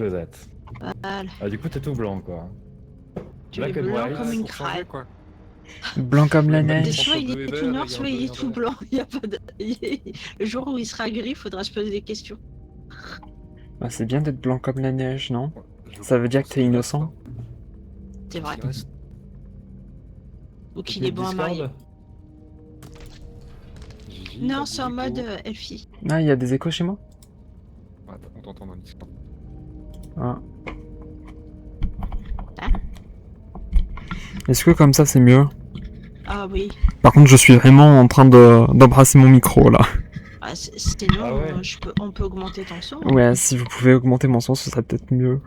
Closette. Voilà. Ah, du coup, t'es tout blanc, quoi. Tu es Black and blanc white. comme une Pour changer, crêpe. quoi. Blanc comme la Ouais, Des neige. soit entre il bleu et est vert, tout il noir, y a soit un il bleu et est un tout vert. blanc. Il y a pas de... Le jour où il sera gris, il faudra se poser des questions. Bah, c'est bien d'être blanc comme la neige, non? Ouais, je Ça veut dire que pense t'es qu'il innocent? reste, hein. C'est vrai. Il reste. Ou qu'il Mute est bon à marier. Discord. Gigi, Non, t'as c'est en dit mode écho. Elfie. Ah, il y a des échos chez moi? Attends, on t'entend dans le Discord. Ah. Hein? Est-ce que comme ça c'est mieux? Ah oui. Par contre, je suis vraiment en train d'embrasser mon micro là. Ah, sinon, Ah ouais. on peut augmenter ton son. Ouais, si vous pouvez augmenter mon son, ce serait peut-être mieux.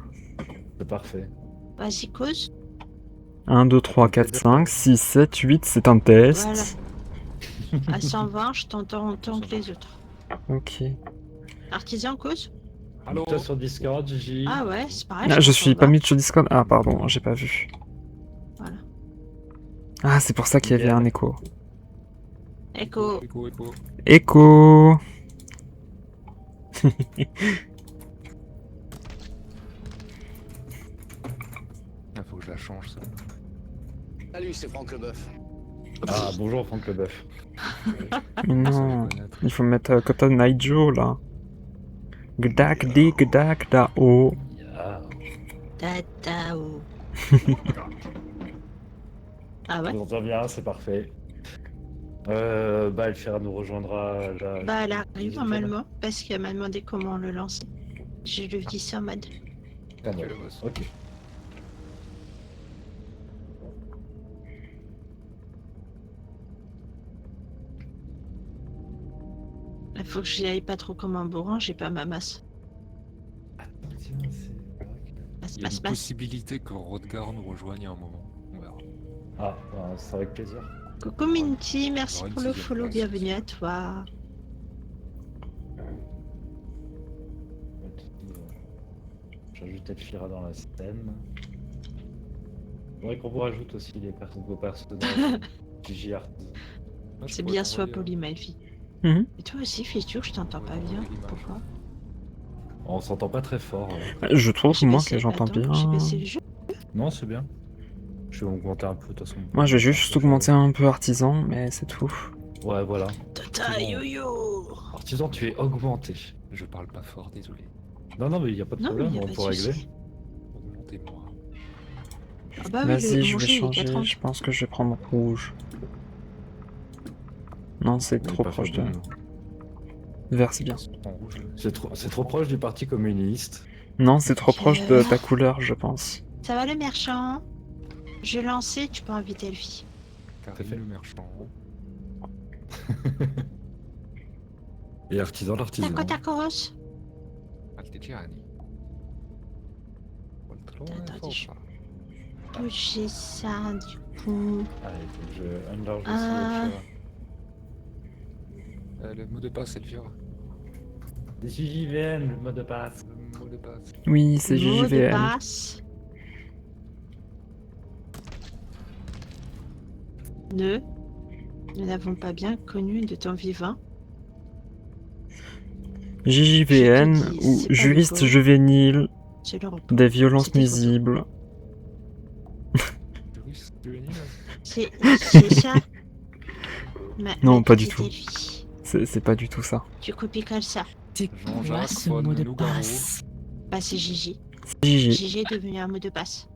C'est parfait. Vas-y, cause. 1, 2, 3, 4, 5, 6, 7, 8, c'est un test. Voilà. À 120, je t'entends autant que les autres. Ok. Artisan, cause. Allô? Toi sur Discord, Gigi. Ah ouais, c'est pareil. Ah, je suis t'entends pas mis sur Discord. Ah, pardon, j'ai pas vu. Voilà. Ah, c'est pour ça qu'il y avait Nickel. un écho. Echo. Écho, écho. Écho. Ah, faut que je la change, ça. Salut, c'est Franck Leboeuf. Ah, bonjour Franck Leboeuf. Mais non, il faut mettre Cotton Naijo là. Gdak di gdak da o. Ah, Tatao. Ah je ouais. vous entends bien, c'est parfait. Bah, Elfira nous rejoindra là. Bah, elle arrive normalement, parce qu'elle m'a demandé comment le lancer. Je lui dis ça en mode. Ah, non. Tu es le boss. Ok. Il faut que j'y aille pas trop comme un bourrin, j'ai pas ma masse. Tiens, c'est vrai que- Masse, Il y a masse, une masse. possibilité que Rodgar nous rejoigne à un moment. On verra. Ah, bah, c'est avec plaisir. Coucou Minty, merci J'aurai une pour le sixième follow, place. bienvenue à toi. J'ajoute Elfira dans la scène. Faudrait qu'on vous rajoute aussi vos personnages. Gigi Artisan. Ah, je C'est pourrais bien soit t'envoyer, poli, ma vie. Mhm. Et toi aussi, Fissure, je t'entends Ouais, pas on bien. voit l'image. Pourquoi? On s'entend pas très fort. Je trouve, J'ai moi, baissé- que j'entends attends, bien. J'ai baissé le jeu. Non, c'est bien. Je vais augmenter un peu de toute façon. Moi, je vais juste augmenter un peu artisan, mais c'est tout. Ouais, voilà. Tata yo-yo. Artisan, tu es augmenté. Je parle pas fort, désolé. Non, non, mais il n'y a pas de Non, mais problème, y a on pas de peut régler. souci. Augmentez-moi. Ah bah oui, Vas-y, je mon vais jeu, il est changer. 4 ans. Je pense que je vais prendre rouge. Non, c'est On est trop pas proche de. faiblement. Vert, c'est bien. En rouge. C'est trop proche du Parti communiste. Non, c'est trop proche de Ok. ta couleur, je pense. Ça va le merchant? Je vais lancer, tu peux inviter Elfie. fait. Karine le marchand. Et artisan, l'artisan. Taco tacos. Altegiani. Attendez, je- Bouger ça, du coup. Allez, faut que je enlarge aussi Ah. Elfira. Le mot de passe, Elvira. Des JJVM, le mot de passe. Le mot de passe. Oui, c'est Mot de JJVM. passe. Nous n'avons pas bien connu de temps vivant. JJVN Je te dis, ou c'est pas juriste le juvénile, C'est le repos. des violences C'était trop tôt. nuisibles. Juriste juvénile. C'est ça. Non, Ma pas du petite tout. Elfie. C'est pas du tout ça. Tu copies comme ça. C'est quoi Jean-Jacques ce von mot de Nougaro. passe? Bah, c'est Gigi. C'est JJ. Gigi est devenu un mot de passe.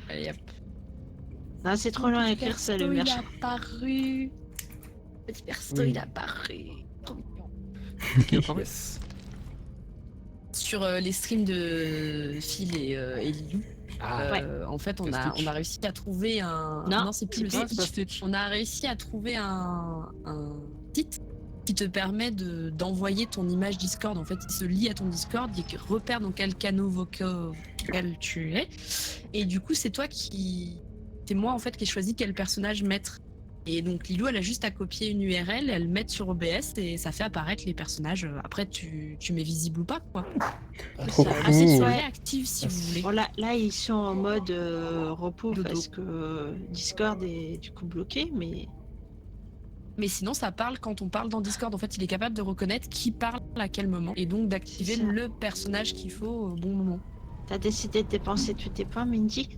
Allez, hop. Non, c'est trop long à écrire ça, le Il merchant. a apparu. Petit perso, Oui. il a apparu. Trop mignon. Qui apparaît Yes. Sur les streams de Phil et Lilou, Ah, en fait, on C'est a, Stitch. on a réussi à trouver un. Non, c'est plus le c'est pas Stitch. Stitch. On a réussi à trouver un site qui te permet d'envoyer ton image Discord. En fait, il se lie à ton Discord, il repère dans quel canal vocal tu es. Et du coup, c'est toi qui. C'est moi, en fait, qui ai choisi quel personnage mettre. Et donc, Lilou, elle a juste à copier une URL, elle met sur OBS et ça fait apparaître les personnages. Après, tu mets visible ou pas, quoi. Trop Ça- cool. Assez Mmh. soirée active si vous voulez. Bon, là, ils sont en mode repos Dodo. parce que Discord est du coup bloqué, mais Mais sinon, ça parle quand on parle dans Discord. En fait, il est capable de reconnaître qui parle à quel moment et donc d'activer C'est ça. le personnage qu'il faut au bon moment. T'as décidé de dépenser tous tes points, Mindy?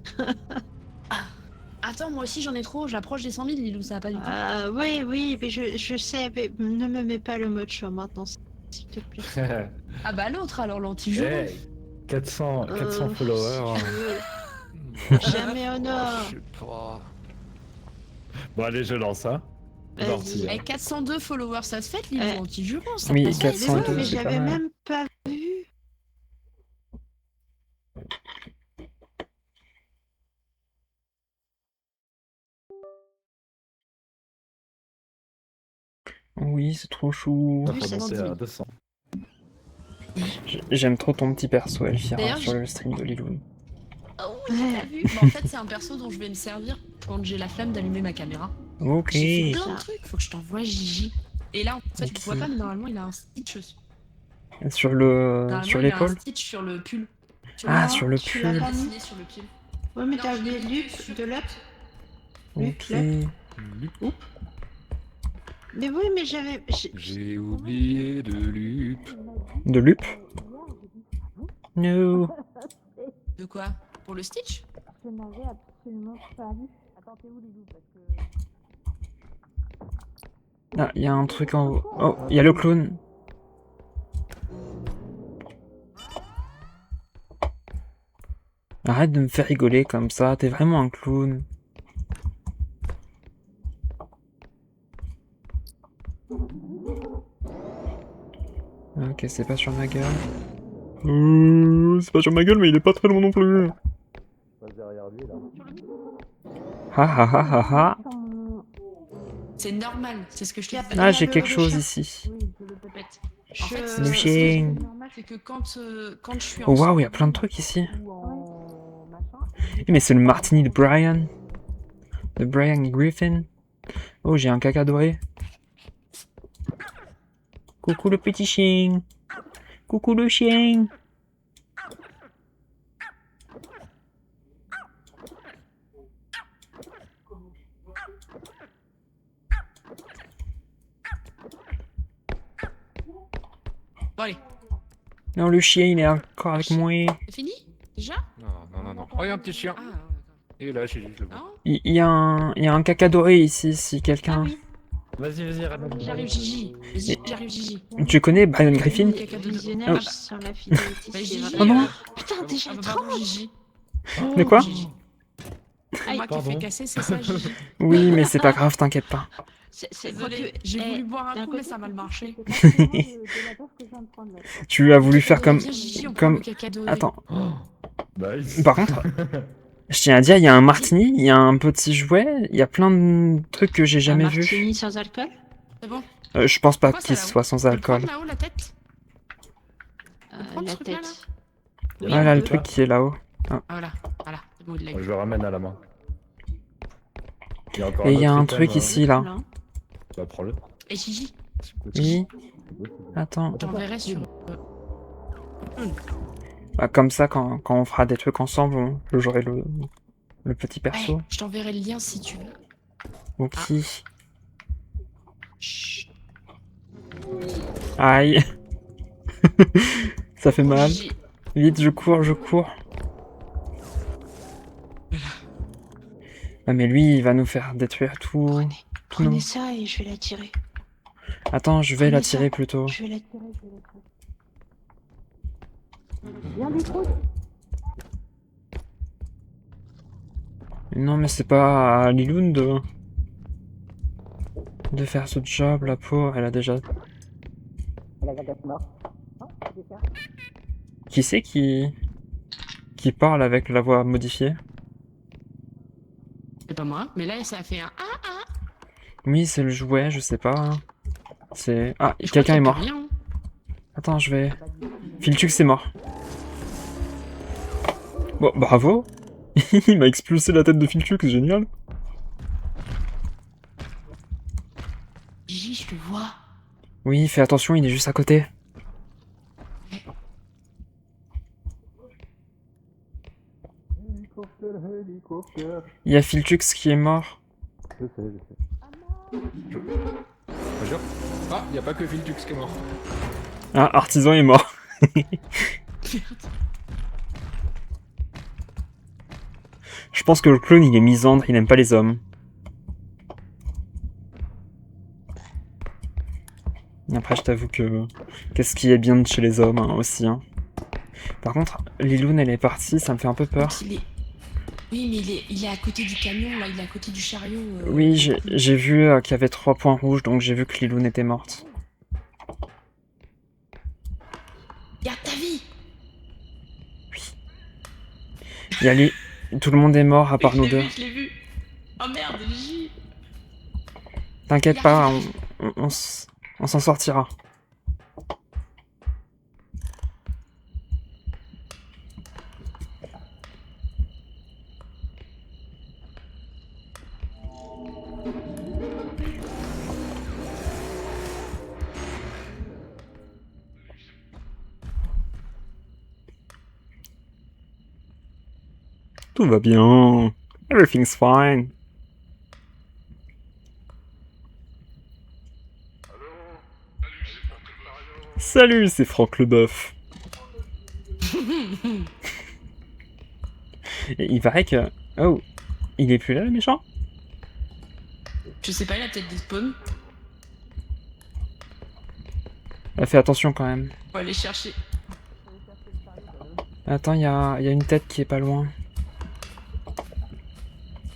Attends, moi aussi j'en ai trop. J'approche des 100 000, Lilou, ça va pas du tout. Oui, oui, mais je sais, mais ne me mets pas le mode show maintenant, s'il te plaît. Ah bah l'autre alors, l'anti-jeu. Hey, 400 followers. Jamais au nord. Je sais pas. Bon, allez, je lance, hein. Vas-y. Parti, hein. Avec 402 followers, ça se fait, Lilou, anti-jeu, ça Oui, passe. 402, mais c'est pas j'avais mal. même pas vu. Oui, c'est trop chou. On Oui, va ça monter se à dit. 200. J'aime trop ton petit perso, Elvira, D'ailleurs, sur le stream de Lilou. Oh oui, t'as vu. Bah, en fait, c'est un perso dont je vais me servir quand j'ai la flemme d'allumer ma caméra. Ok. J'ai fait plein de trucs, faut que je t'envoie Gigi. Et là, en fait, tu le vois Ok. pas, mais normalement, il a un stitch. Sur le, Normalement, sur il a un l'épaule. stitch sur le pull. Ah, Non, sur le tu l'as pull. pas mis. Dessiné sur le pull. Ouais, mais Non, t'as je l'ai oublié mis Luc sur- de l'up. Ok. Mais oui, mais j'avais. J'ai oublié de lup. De Lup. No. De quoi? Pour le stitch? Je n'avais absolument pas vu. Attends, t'es où, Lilou? Parce que... Ah, il y a un truc en haut. Oh, il y a le clown. Arrête de me faire rigoler comme ça, t'es vraiment un clown. Ok, c'est pas sur ma gueule. C'est pas sur ma gueule, mais il est pas très loin non plus. Passe derrière lui, là. Ha ha ha ha ha. C'est normal, c'est ce que je te dis. Ah, j'ai le- quelque le chose chien. ici. Oui, je le répète. Je... En fait, Le c'est chien. c'est que quand je suis en Oh waouh, il y a solo plein de trucs ici. ou en machin, Eh, mais c'est le martini de Brian. De Brian Griffin. Oh, j'ai un caca doré. Coucou le petit chien. Coucou le chien. Bon allez, Non, le chien, il est encore avec moi. c'est fini? Déjà? Non, non, non, non. Oh, il y a un petit chien. Ah, d'accord. Et là, Gigi, je le vois. Non? Il y a un caca doré ici, si Ah quelqu'un... oui. Vas-y, ramène. J'arrive, Gigi. Vas-y, j'arrive, Gigi. Tu connais Brian Griffin? Caca de Visionnaire Oh. sur la fidélité. Bah, c'est Gigi. vrai. Oh non. Putain, déjà Ah, bah, 30. pardon, Gigi. De quoi? Gigi. C'est moi qui ai pardon. fait casser, c'est ça, Gigi. Oui, mais c'est pas grave, t'inquiète pas. C'est Désolée, j'ai voulu boire un coup, mais ça a mal marché. Tu as voulu faire comme... Viens, Gigi, on prend comme- le caca doré. Attends, Nice. par contre, je tiens à dire, il y a un martini, il y a un petit jouet, il y a plein de trucs que j'ai jamais Un vus. martini sans alcool. C'est bon? Je pense pas Quoi, ça, qu'il là-haut soit sans Tu peux le alcool. prendre là-haut, la tête? prendre La ce truc-là, tête. Oui, Voilà on le peut. truc qui est là-haut. Ah, voilà, voilà. C'est bon, il l'a eu. Je le ramène à la main. Il y a encore Et il y a autre un item, truc ici, là. Non. Bah, prends-le. Et Gigi, Oui, attends. t'enverrai sur... Bah, comme ça, quand on fera des trucs ensemble, j'aurai le petit perso. Ouais, je t'enverrai le lien si tu veux. Ok. Chut. Aïe. Ça fait Oh, mal. Gigi. Vite, je cours, je cours. Ouais, mais lui, il va nous faire détruire tout. tout Prenez nos- ça et je vais la tirer. Attends, je vais Prenez la ça. tirer plutôt. Je vais la tirer. Non, mais c'est pas à Liloun de faire ce job, la pauvre, elle a déjà... Qui c'est qui parle avec la voix modifiée? C'est pas moi, mais là, ça a fait un... Ah, Oui, c'est le jouet, je sais pas. C'est... Ah, je crois quelqu'un qu'il est y a mort. plus rien, hein. Attends, je vais... Filtux est mort. Bon, bravo. Il m'a expulsé la tête de Filtux, génial. Gigi, je te vois. Oui, fais attention, il est juste à côté. Il y a Filtux qui est mort. Je sais, je sais. Major. Ah, y a pas que Viltux qui est mort. Ah, Artisan est mort. Je pense que le clone il est misandre, il aime pas les hommes. Après je t'avoue que... Qu'est-ce qui est bien de chez les hommes hein, aussi hein. Par contre, Liloun elle est partie, ça me fait un peu peur. Donc, oui, mais il est à côté du camion, là, il est à côté du chariot. Oui, j'ai vu qu'il y avait 3 points rouges, donc j'ai vu que Liloun était morte. Garde ta vie. Il y a lui... Tout le monde est mort à part Je nous l'ai deux. vu, je l'ai vu. Oh merde, J. T'inquiète pas, on s'en sortira. Tout va bien. Everything's fine. Salut, c'est Franck Leboeuf. Et il paraît que... Oh, il est plus là le méchant? Je sais pas, il a peut-être des spawns. Fais attention quand même. Faut aller chercher. Attends, il y a une tête qui est pas loin.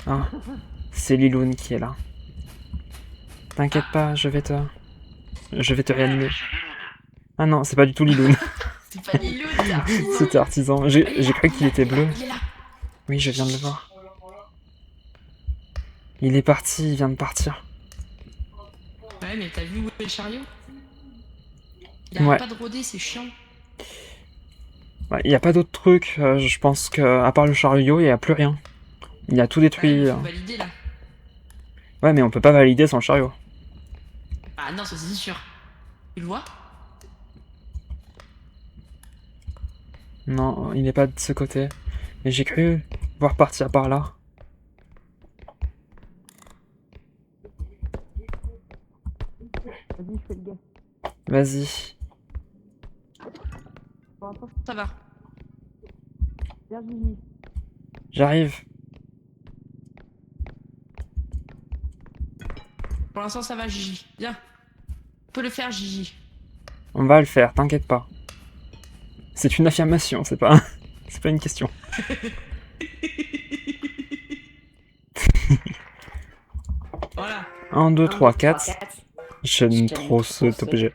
Ah, c'est Liloun qui est là. T'inquiète pas, je vais te réanimer. Ah non, c'est pas du tout Liloun. C'est pas Lilo, c'est Artisan. C'était Artisan. J'ai cru qu'il était bleu. Il est là. Oui, je viens de le voir. Il est parti, il vient de partir. Ouais, mais t'as vu où est le chariot? Il Ouais. arrête pas de rôder, c'est chiant. Il n'y a pas d'autres trucs, je pense que à part le chariot, il n'y a plus rien. Il a tout Ouais, détruit. il faut valider là. Ouais, mais on peut pas valider sans le chariot. Ah non, ça c'est sûr. Tu le vois? Non, il n'est pas de ce côté. Mais j'ai cru voir partir par là. Vas-y, je fais le gars. Vas-y. Pour l'instant, ça va. Viens, Gigi. J'arrive. Pour l'instant, ça va, Gigi. Viens. On peut le faire, Gigi. On va le faire, t'inquiète pas. C'est une affirmation, c'est pas... c'est pas une question. Voilà. 1, 2, 3, 4. J'aime trop cet objet.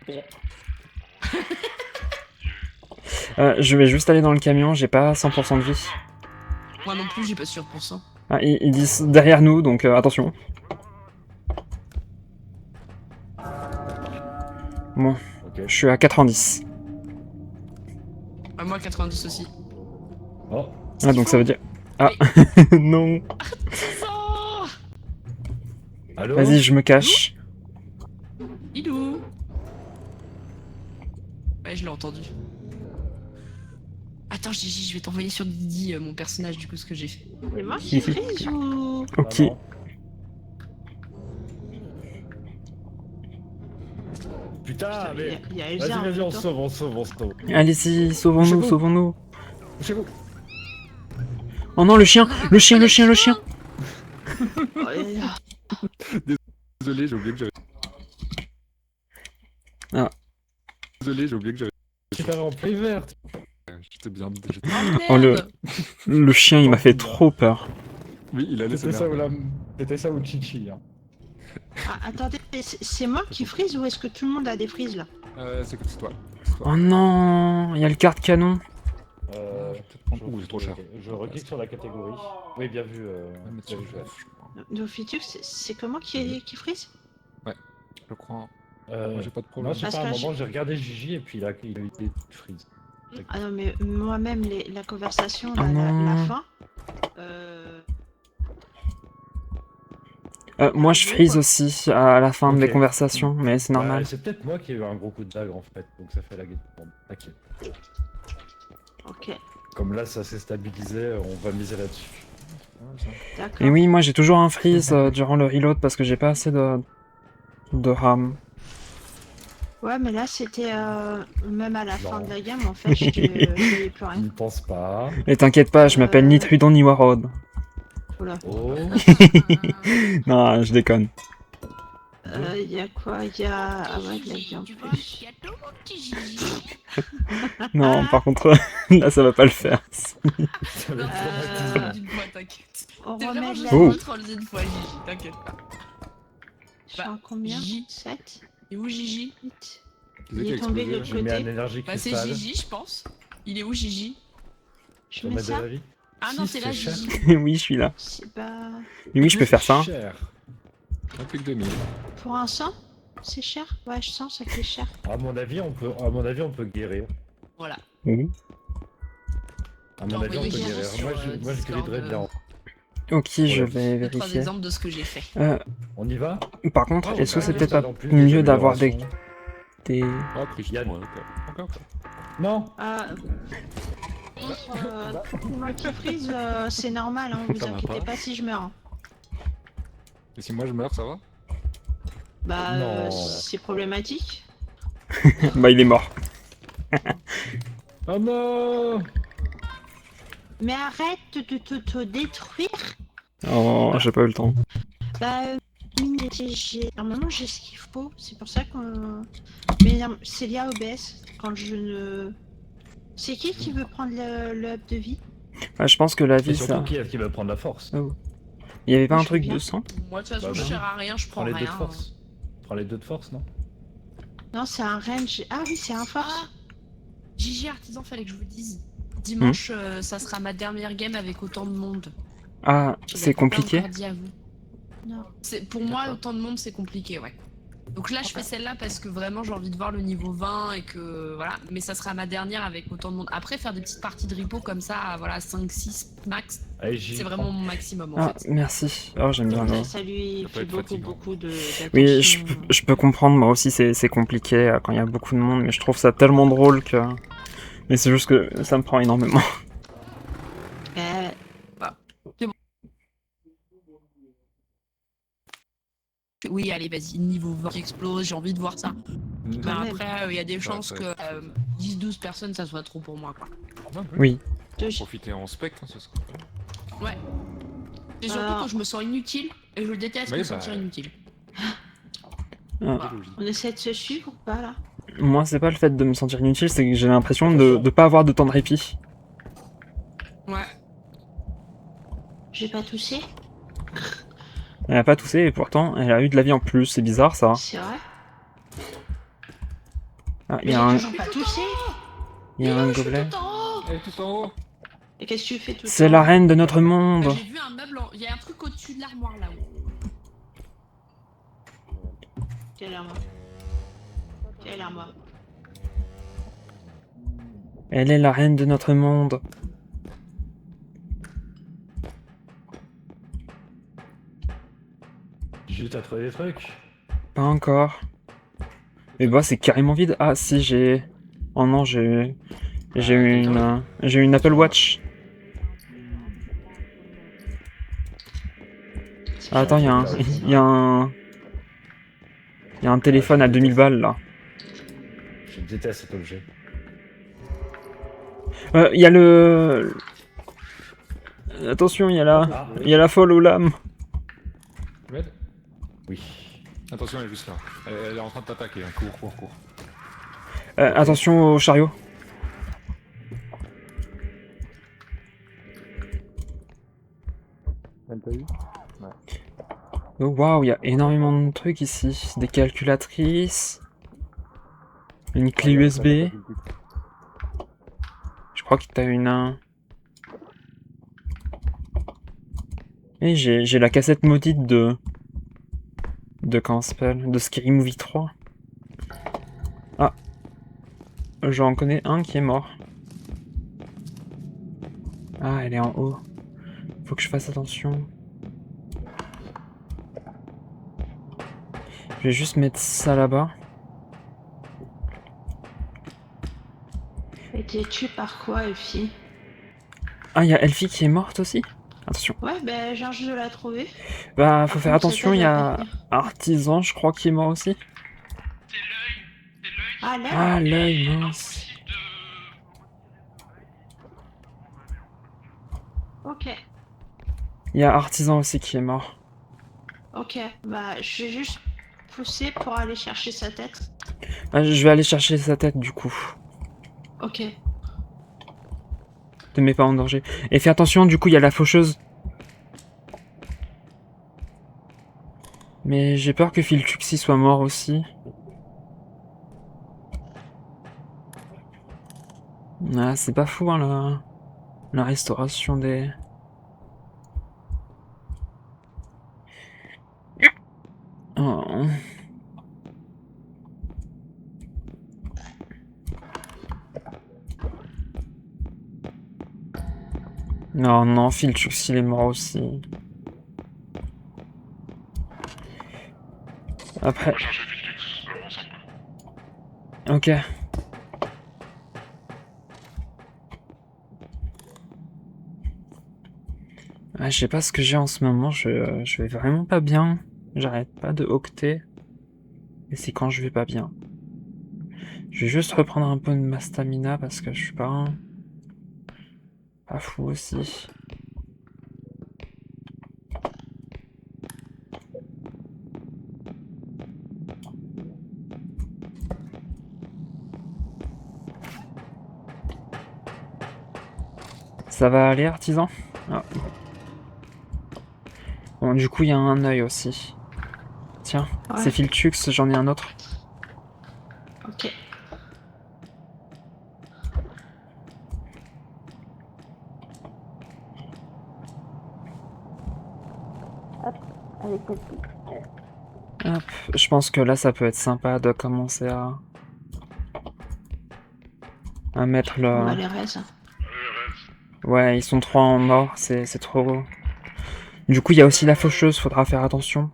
Je vais juste aller dans le camion, j'ai pas 100% de vie. Moi non plus, j'ai pas sûr pour ça. Ah, ils disent derrière nous, donc attention. Bon, Ok. je suis à 90. Ah, moi, 90 aussi. Oh, Ah, donc ça veut dire... Ah, non. Oh, allô? Vas-y, je me cache. Ilou. Ouais, je l'ai entendu. Attends, Gigi, je vais t'envoyer sur Didi mon personnage, du coup, ce que j'ai fait. C'est moi qui frise ou... Ok. Ah non. Putain, mais... Il y a Vas-y, Elsa en vas-y, on photo. sauve, on sauve, on sauve. Allez-y, sauvons-nous, Chez vous. sauvons-nous. Chez vous. Oh non, le chien, le chien, le chien, le chien. Oh là là. Désolé, j'ai oublié que j'avais. Ah. Désolé, j'ai oublié que j'avais. Tu t'avais en play verte. J'étais bien. Oh, Merde. le chien, il m'a fait trop peur. Oui, il a laissé C'était ça, merde. C'était ça ou Chichi. Hein. Ah, attendez, c'est moi qui frise ou est-ce que tout le monde a des frises là? C'est toi. C'est toi. Oh non, il y a le carte canon. Je vais peut-être prendre. Ouh, c'est trop cher. Je reclique sur la catégorie. Oui, bien vu. On va mettre sur bien vu, le Joël. chef, je crois. Dofitus, c'est comment qui frise? Je crois. Euh, Moi, j'ai pas de non, problème. je sais Parce pas, à un que moment, j'ai regardé Gigi et puis il a eu des frises. Ah non, mais moi-même, la conversation, Oh la non. fin... Moi, je freeze aussi à la fin de Ok. mes conversations, mais c'est normal. Ouais, c'est peut-être moi qui ai eu un gros coup de dague en fait, donc ça fait la guette. Bon, ok. Ok, Comme là, ça s'est stabilisé, on va miser là-dessus. d'accord. Et oui, moi j'ai toujours un freeze durant le reload parce que j'ai pas assez de RAM. Ouais, mais là, c'était même à la fin Non. de la gamme, en fait, je voyais plus rien. N'y pense pas. Et t'inquiète pas, je m'appelle ni Trudon ni Warroad. Voilà. Oh. Non, je déconne. Il y a quoi? Il y a... Ah ouais, il y a bien plus. Non, par contre, là ça va pas le faire. Ça va être traumatisant. D'une fois, t'inquiète. On C'est remet vraiment de juste la Oh. un troll d'une fois, Gigi, t'inquiète pas. Je suis en combien? J. 7, Et où Gigi 8. Qui c'est qui Il a est tombé de explosé, l'autre Je mets un côté. énergie Bah c'est cristal. Gigi, je pense. Il est où Gigi Je Pour mets mettre de ça? la vie. Ah non, Si, c'est là cher. Gigi. Oui, je suis là. C'est pas... Et oui, je peux faire ça. Cher. Un plus que 2000. Pour un sang? C'est cher? Ouais, je sens ça qui est cher. À mon avis, on peut guérir. Voilà. Oui. À J'ai mon avis, on envoyé peut Gigi guérir. sur, Moi, je Discord, griderais bien. Ok, je Ouais. vais Deux, trois vérifier. exemples de ce que j'ai fait. On y va? Par contre, Oh, est-ce que bah, c'est ça peut-être pas donne plus mieux d'avoir des... d'amélioration. Ah, pris Yann. moi, encore. Non. Ah... Moi qui freeze, c'est normal, hein, vous Ça va inquiétez pas. pas si je meurs. Hein. Et si moi je meurs, ça va? Bah, Non. c'est problématique. Bah, il est mort. Oh non. Mais arrête de te détruire. Oh, j'ai pas eu le temps. Bah, normalement j'ai ce qu'il faut, c'est pour ça qu'on... Mais c'est lié à OBS, quand je ne... C'est qui veut prendre le up de vie? Ouais, je pense que la Et vie, surtout, ça... qui va prendre la force? Il y avait pas un Je truc veux de bien. sang? Moi, de toute façon, Bah, je vas-y. sers à rien, je prends Prends les deux rien. de force. Prends les deux de force, non? Non, c'est un range. Ah oui, c'est un force. Gigi Artisan, fallait que je vous dise. Dimanche, ça sera ma dernière game avec autant de monde. Ah, Je c'est l'avais pas compliqué. encore dit à vous. Non. Pour moi, D'accord. autant de monde, c'est compliqué, ouais. Donc là, je fais celle-là parce que vraiment, j'ai envie de voir le niveau 20 et que voilà. Mais ça sera ma dernière avec autant de monde. Après, faire des petites parties de repo comme ça, voilà, 5-6 max, Allez, j'y c'est prends. vraiment mon maximum en Ah, fait. merci. Oh, j'aime bien le... Ça lui Ça peut fait être fatigant. beaucoup de... Oui, d'attention. je peux comprendre, moi aussi c'est compliqué quand il y a beaucoup de monde, mais je trouve ça tellement drôle que... Mais c'est juste que ça me prend énormément. Oui, allez, vas-y, niveau 20 qui explose, j'ai envie de voir ça. Mais Quand même. après, il y a des chances ça que va être 10-12 personnes, ça soit trop pour moi, quoi. Oui. Profiter en spectre, hein, ce sera. Ouais. Et surtout Alors- quand je me sens inutile, et je déteste Oui, me bah. sentir inutile. Ah, On essaie de se suivre ou pas là? moi, c'est pas le fait de me sentir inutile, c'est que j'ai l'impression de pas avoir de temps de répit. Ouais. J'ai pas toussé? Elle a pas toussé et pourtant elle a eu de la vie en plus, c'est bizarre ça. C'est vrai? Ah, il Mais y j'ai a un, toujours pas toussé! il y a un gobelet. Tout en haut. Elle est tout en haut. Et qu'est-ce que tu fais tout C'est le la temps? reine de notre monde. J'ai vu un meuble, il y a un truc au-dessus de l'armoire là-haut. Quelle armoire? Quelle armoire? Elle est la reine de notre monde. Juste à trouver des trucs. Pas encore. Et bah c'est carrément vide. Ah si j'ai... Oh non j'ai une Apple Watch. Ah, attends, il y a un téléphone à 2000 balles là. Je déteste cet objet. Il y a le... Attention, il y a la folle aux lames. Red. Oui. Attention, elle est juste là. Elle est en train de t'attaquer. Hein. Cours. Attention au chariot. Elle t'a eu? Oh waouh, il y a énormément de trucs ici. Des calculatrices. Une clé USB. Je crois que t'as une... Et j'ai la cassette maudite de comment ça s'appelle? De Scary Movie 3. Ah. J'en connais un qui est mort. Ah, elle est en haut. Faut que je fasse attention. Je vais juste mettre ça là-bas. Et t'es tué par quoi, Elfie? Ah, il y a Elfie qui est morte aussi? Attention. Ouais, ben j'ai de la trouver. Bah, faut Par faire contre, attention, cette il y aide va a pas tenir. Artisan, je crois, qui est mort aussi. Ah là. Ah, l'œil, mince. Ok. Il y a Artisan aussi qui est mort. Ok. Bah je vais juste pousser pour aller chercher sa tête. Ah, je vais aller chercher sa tête, du coup. Ok. Te mets pas en danger. Et fais attention, du coup, il y a la faucheuse. Mais j'ai peur que Filtuxi soit mort aussi. Ah, c'est pas fou, hein, la restauration des... Oh. Non, non, Filtuxi, il est mort aussi. Après... Ok. Ah, je sais pas ce que j'ai en ce moment, je vais vraiment pas bien. J'arrête pas de octer. Et c'est quand je vais pas bien. Je vais juste reprendre un peu de ma stamina parce que je suis pas fou aussi. Ça va aller, Artisan? Ah. Bon, du coup, il y a un œil aussi. Tiens, Ouais. c'est Filtux, j'en ai un autre. Ok. Hop, je pense que là, ça peut être sympa de commencer à mettre On va le... les raises. Ouais, ils sont 3 en mort, c'est trop... Du coup, il y a aussi la faucheuse, faudra faire attention.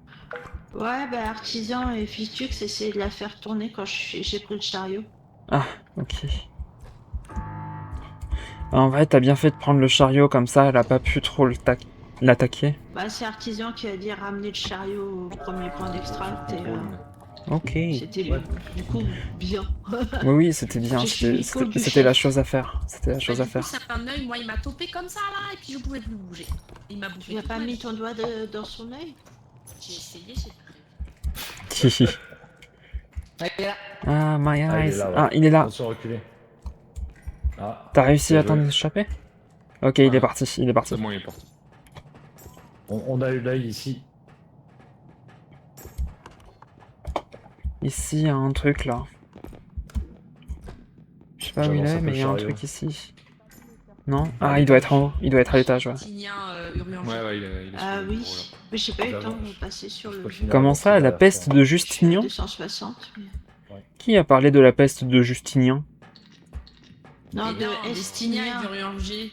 Ouais, bah Artisan et Fitux essayaient de la faire tourner quand j'ai pris le chariot. Ah, ok. En vrai, t'as bien fait de prendre le chariot, comme ça, elle a pas pu trop l'attaquer. Bah c'est Artisan qui a dit ramener le chariot au premier point d'extract et Ok. Oui, c'était du coup bien. oui, c'était bien, J'ai fini le coup du c'était la chef. chose à faire. C'était la chose à Du coup, faire. c'est un œil, moi, il m'a topé comme ça là, et puis je pouvais plus bouger. Il m'a bouffé. Tu as toute pas ma mis vie. ton doigt dans son œil? J'ai essayé, j'ai pas réussi. Ah, my Ah, il est eyes. là, ouais. Ah, il est là. Attention, reculer. Ah, T'as réussi bien à t'en joué. échapper? Ok, il est Ouais. parti, il est parti. C'est bon, il est parti. On a eu l'œil ici. Ici, il y a un truc là. Je sais pas où il J'avance est, un peu mais le il y a un chariot. truc ici. Non? À Ah, il doit être l'étage. en haut, il doit être à l'étage, ouais. Tinien Urian. Ouais, ouais, il est sur Ah le oui, bureau, là. mais j'ai pas eu le J'avance. temps de passer sur Je le peux jeu. finir Comment la ça, partie la derrière peste toi. de Je suis à Justinien? 260. Mais... Qui a parlé de la peste de Justinien? Non, Et de non, Destinien Estinien. et Urian G.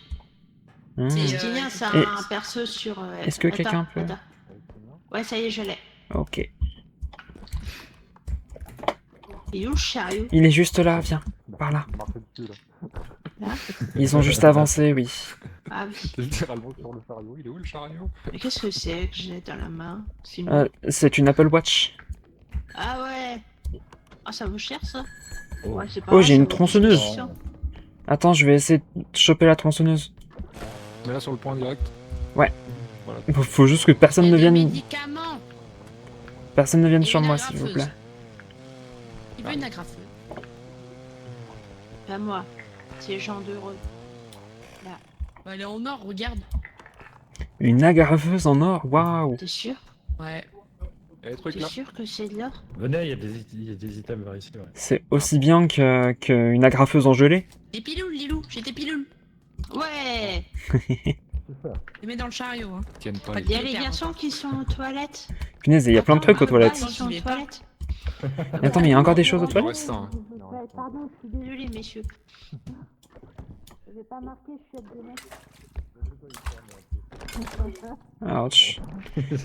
Hmm. C'est, Estinien, c'est Et- un perso sur... Est-ce que attends, quelqu'un peut... attends. Ouais, ça y est, je l'ai. Ok. Et où le chariot? Il est juste là, viens. Par là. Marchez dessus, là. Là? Ils ont juste avancé, oui. Ah oui. T'es littéralement sur le chariot. Il est où le chariot? Mais qu'est-ce que c'est que j'ai dans la main? C'est une- C'est une Apple Watch. Ah ouais. Ah, ça vaut cher ça? Oh. Ouais, c'est pas Oh, grave, j'ai ça une vaut tronçonneuse. 1800. Attends, je vais essayer de choper la tronçonneuse. Mais là, sur le point direct. Ouais. Voilà. Faut juste que personne Il y ne a des vienne... médicaments. Personne ne vienne Et sur une moi, s'il vous agrafeuse. plaît. Il veut une agrafeuse. Pas moi. C'est Jean d'Heureux. Elle est en or, regarde. Une agrafeuse en or, waouh. T'es sûr? Ouais. Il y a des trucs T'es là. sûr que c'est de l'or? Venez, il y a des items vers ici. Ouais. C'est aussi bien qu'une agrafeuse en gelée. Des pilules, Lilou, j'ai des pilules. Ouais! Les mets dans le chariot. Hein. Ils tiennent pas Pas les Il y a de les Hyper, garçons encore. qui sont aux toilettes. Punaise, il y a plein de trucs aux Attends, toilettes. Ils sont J'y aux vais pas. toilettes. Attends, mais il y a encore des choses aux Il en toilettes? reste un. Pardon, je suis désolée, messieurs. Je vais pas marquer, je suis de mec. Ouch.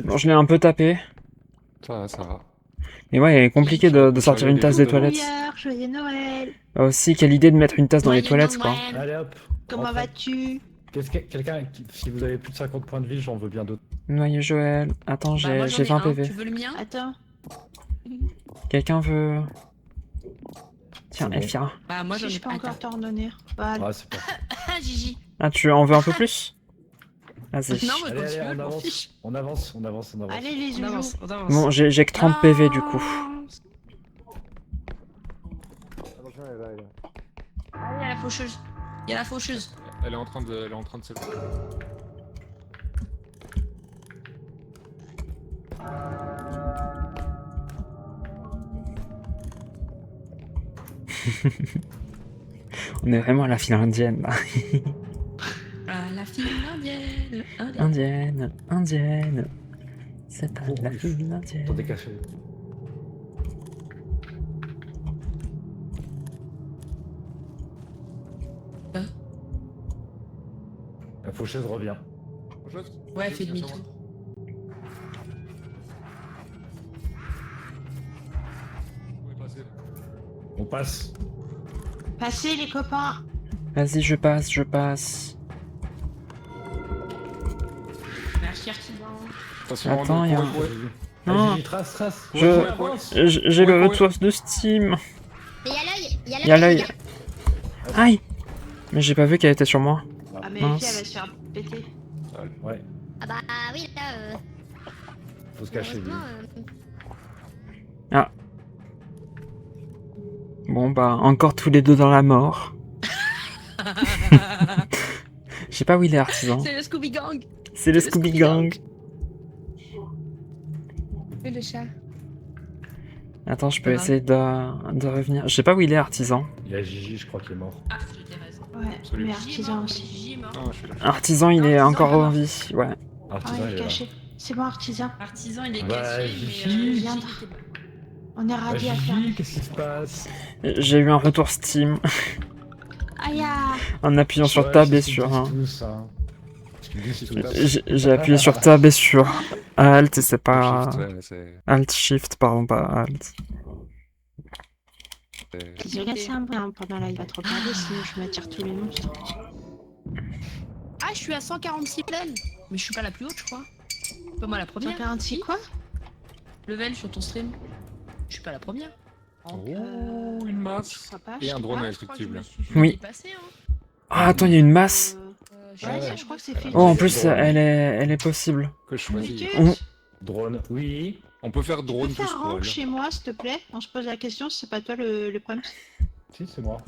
Bon, je l'ai un peu tapé. Ça va. Mais ouais, il est compliqué de sortir une tasse des toilettes. Joyeux Noël! Aussi, quelle idée de mettre une tasse dans les Joyeux toilettes, quoi. Noël. Allez hop. Comment rentrez. vas-tu? Quelqu'un, si vous avez plus de 50 points de vie, j'en veux bien d'autres. Noyer Joël. Attends, Bah, moi, j'en j'ai ai 20 un. PV. Tu veux le mien? Attends, Quelqu'un veut... Tiens, C'est bon. Elfira. Bah, moi, si j'en je ai peux pas. encore Attends. t'en donner. Voilà. Ah, c'est pas. Ah, Gigi. Ah, tu en veux un peu plus? Vas-y. Non, mais Allez, quand tu allez, veux, on je m'en avance. fiche. On avance, on avance, on avance. Allez les On zoulous. avance, on avance. Bon, j'ai que 30 PV du coup. Ah, il y a la faucheuse. Il y a la faucheuse. Elle est en train de se... On est vraiment à la file indienne là. Ah, la fille indienne. Indienne, indienne. C'est pas Oh, la oui. file indienne. Attendez, cachez. Hein? La faucheuse revient. Ouais, fais demi-tour. On passe. Passez les copains. Vas-y, je passe, je passe. Merci, artisan. Attention, Attends, on y a un- ouais. Non. Vas-y, trace. Je- Ouais, avance. J'ai le Ouais. retour de Steam. Mais y'a l'œil, Y a l'œil. Aïe. Mais j'ai pas vu qu'elle était sur moi. Ah mais Mince. elle va se faire péter. Ouais, Ah bah oui, là, faut se cacher. lui. malheureusement, Bon bah, encore tous les deux dans la mort. Je sais pas où il est, artisan. C'est le Scooby Gang. C'est le le Scooby Scooby Gang. Gang. Et le chat. Attends, je peux Ça va. essayer de revenir. Je sais pas où il est, artisan. Il y a Gigi, je crois qu'il est mort. Ah, j'ai raison. Ouais, Absolument. mais artisan aussi. Gigi est mort. Ah, je suis là. Artisan, il est Artisan, encore il est en mort. vie. Ouais. Ah Artisan, il il est est là. caché. C'est bon artisan. Artisan, il est Bah, caché, Gigi. mais Gigi Viendra. était pas- On est Bah, radis à faire. Gigi, qu'est-ce qui se passe? J'ai eu un retour Steam Aïe ah. en appuyant sur Ouais, Tab c'est et ce qu'ils sur... disent hein. tous, hein. Ce qu'ils disent tous. J'ai appuyé sur Tab et sur Alt et c'est pas... Shift, ouais, c'est... Alt Shift, pardon, pas Alt. Je laisse un bruit hein, pendant la live à trop parler, sinon je m'attire tous les monstres. Ah, je suis à 146 level. Mais je suis pas la plus haute, je crois. Pas moi la première. 146 quoi? Level sur ton stream. Je suis pas la première. Oh, une Je masse. crois pas. Et je un sais drone pas. indestructible. Oui. Dépassé, hein. Ah, attends, il y a une masse. Ouais, je crois que c'est fait. Oh, en plus, elle est possible. Que je choisis. Vitus, On- Drone, oui. On peut faire tu drone peux plus faire pour rank elle. chez moi s'il te plaît? On se pose la question, c'est pas toi le problème. Si, c'est moi.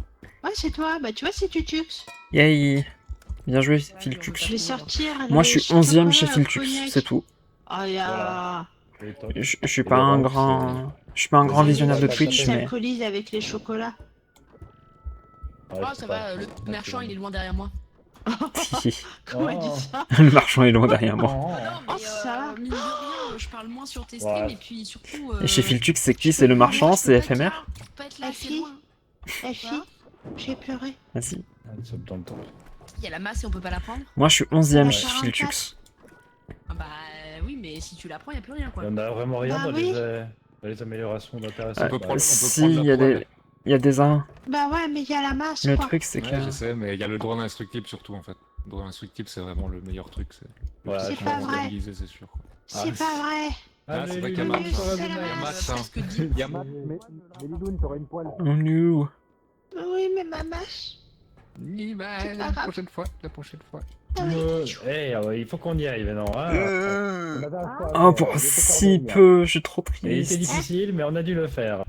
Ouais, c'est toi. Bah, tu vois, c'est Tutux. Yay. Bien joué, Je Filtux. vais sortir. Moi, je suis le 11ème chez chocolat, Filtux, cognac. c'est tout. Ah, ya. Voilà. Et toi Je suis pas un grand... Je suis pas un grand Vas-y, visionnaire de vas-y, Twitch, vas-y. mais... S'alcoolise avec les chocolats. Ouais, Oh, je sais ça pas. va, le marchand il est loin derrière moi. Comment il Oh. dit ça? Le marchand est loin derrière moi. Oh. Non, mais ça va. mine de rien, je parle moins sur tes streams Ouais. et puis surtout. Et chez Filtux, c'est qui? C'est le marchand? C'est éphémère? Je peux pas être là, La c'est fille. loin. La fille, j'ai pleuré. Vas-y. Ah, nous sommes dans le temps. Il y a la masse et on peut pas la prendre. Moi, je suis 11ème Ouais. chez Filtux. Ah bah oui, mais si tu la prends, y a plus rien quoi. Il y en a vraiment rien Bah dans, oui. dans les améliorations d'intéressant. On peut prendre- Si, prendre la il y a poêle. des... Il y a des uns. Bah ouais, mais il y a la masse, Le quoi. truc, c'est que... Ouais, je sais, mais il y a le drone indestructible surtout en fait. Le drone indestructible, c'est vraiment le meilleur truc. C'est Voilà, C'est je pas comprends. vrai. stabilisé, c'est sûr. quoi. C'est Ah, pas vrai. Ah, c'est vrai qu'il y a Alléluia, Max. ça va C'est bien. la Il y a Max, hein. presque dit. Il y a Max. Oh no. Oui, mais ma masse. C'est pas La grave. prochaine fois, la prochaine fois. Ah oui. Il faut qu'on y aille maintenant. Hein. Oh, pour si peu, je suis trop Il était triste. difficile, mais on a dû le faire.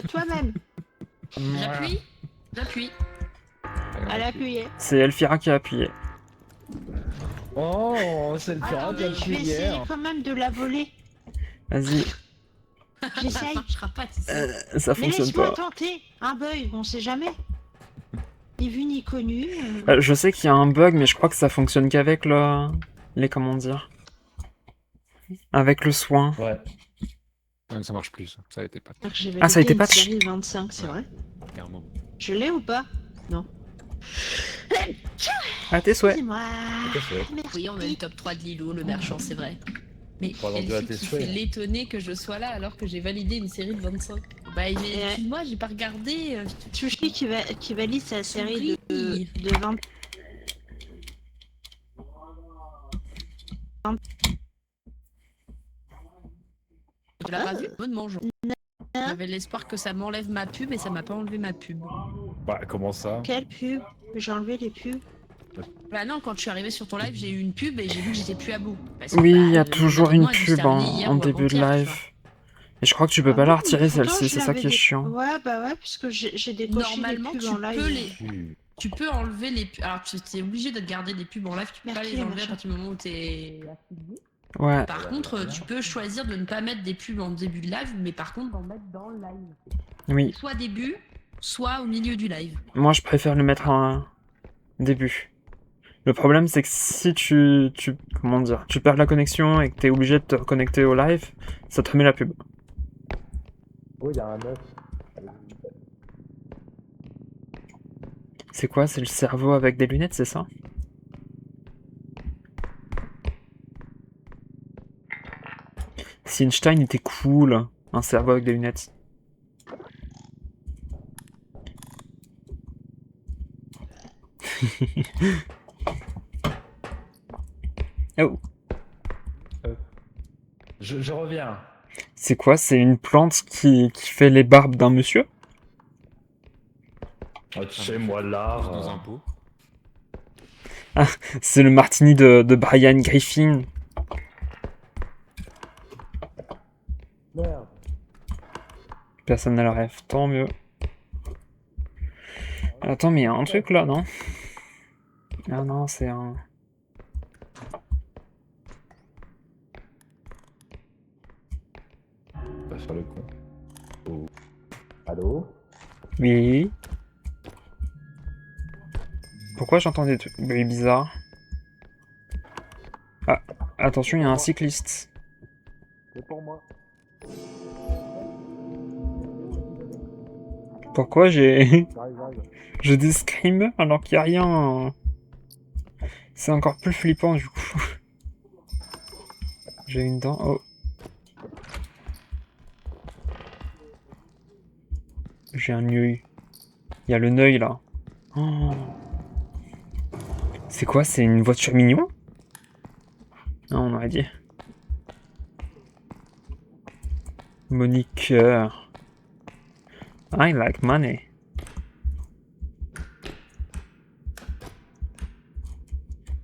Toi-même, J'appuie. J'appuie. à l'appuyer. C'est Elfira qui a appuyé. Oh, c'est le pirate Attendez, je vais essayer hier. quand même de la voler. Vas-y, J'essaye. Ça marchera pas, tu sais. ça Mais fonctionne laisse-moi pas. tenter. Un bug, on sait jamais. Ni vu ni connu. Je sais qu'il y a un bug, mais je crois que ça fonctionne qu'avec le... les... comment dire... Avec le soin. Ouais. Ouais, ça marche plus, ça a été pas Donc, j'ai Ah, ça a été validé patch. une série 25, c'est vrai. clairement. Je l'ai ou pas? À tes souhaits. Dis-moi. Ok, c'est vrai. Merci. Oui, on a eu le top 3 de Lilo, le marchand, c'est vrai. Mais Pas vendu à Elfie tes qui souhaits. fait l'étonner que je sois là alors que j'ai validé une série de 25. Bah, moi j'ai pas regardé. Tsushi qui valide sa série Oui. de 20. Tu l'as pas vu? Bonne mange. J'avais l'espoir que ça m'enlève ma pub et ça m'a pas enlevé ma pub. Bah, comment ça? Quelle pub? J'ai enlevé les pubs. Bah non, quand je suis arrivée sur ton live, j'ai eu une pub et j'ai vu que j'étais plus à bout. Parce que, Oui, bah, il y a le toujours une abonnement a dû se pub terminer hier en ou début de avant-hier, tu live. Et je crois que tu peux Ah pas la bon, retirer mais pourtant, celle-ci, je c'est ça l'avais qui est dé- chiant. Ouais, bah ouais, puisque j'ai décoché Normalement, les pubs tu en live. peux les... Tu peux enlever les pubs. Alors, tu es obligé de garder les pubs en live, tu peux pas Merci, les enlever à machin. partir du moment où t'es affilié. Ouais, Par contre, tu peux choisir de ne pas mettre des pubs en début de live, mais par contre d'en mettre dans le live. oui. Soit début, soit au milieu du live. Moi, je préfère le mettre en début. Le problème, c'est que si comment dire, tu perds la connexion et que t'es obligé de te reconnecter au live, ça te remet la pub. Oh, il y a un œuf. C'est quoi? C'est le cerveau avec des lunettes, c'est ça? Si Einstein était cool, un cerveau avec des lunettes. Oh, Je reviens. c'est quoi? C'est une plante qui fait les barbes d'un monsieur? Ah, tu sais, moi, Dans l'art. un pot. C'est le martini de Brian Griffin. Merde. Personne n'a le rêve, tant mieux. Attends, mais il y a un truc là, non? Ah non, c'est un... On va faire le con. Oh. Allô? Oui. Pourquoi j'entends des bruits bizarres? Ah, attention, il y a un cycliste. C'est pour moi. Pourquoi j'ai J'arrive. j'ai des screamers alors qu'il n'y a rien? C'est encore plus flippant du coup. J'ai une dent. Oh. J'ai un œil. Il y a le œil là. Oh. C'est quoi? C'est une voiture mignon? Non, on aurait dit. Moniqueur. I like money.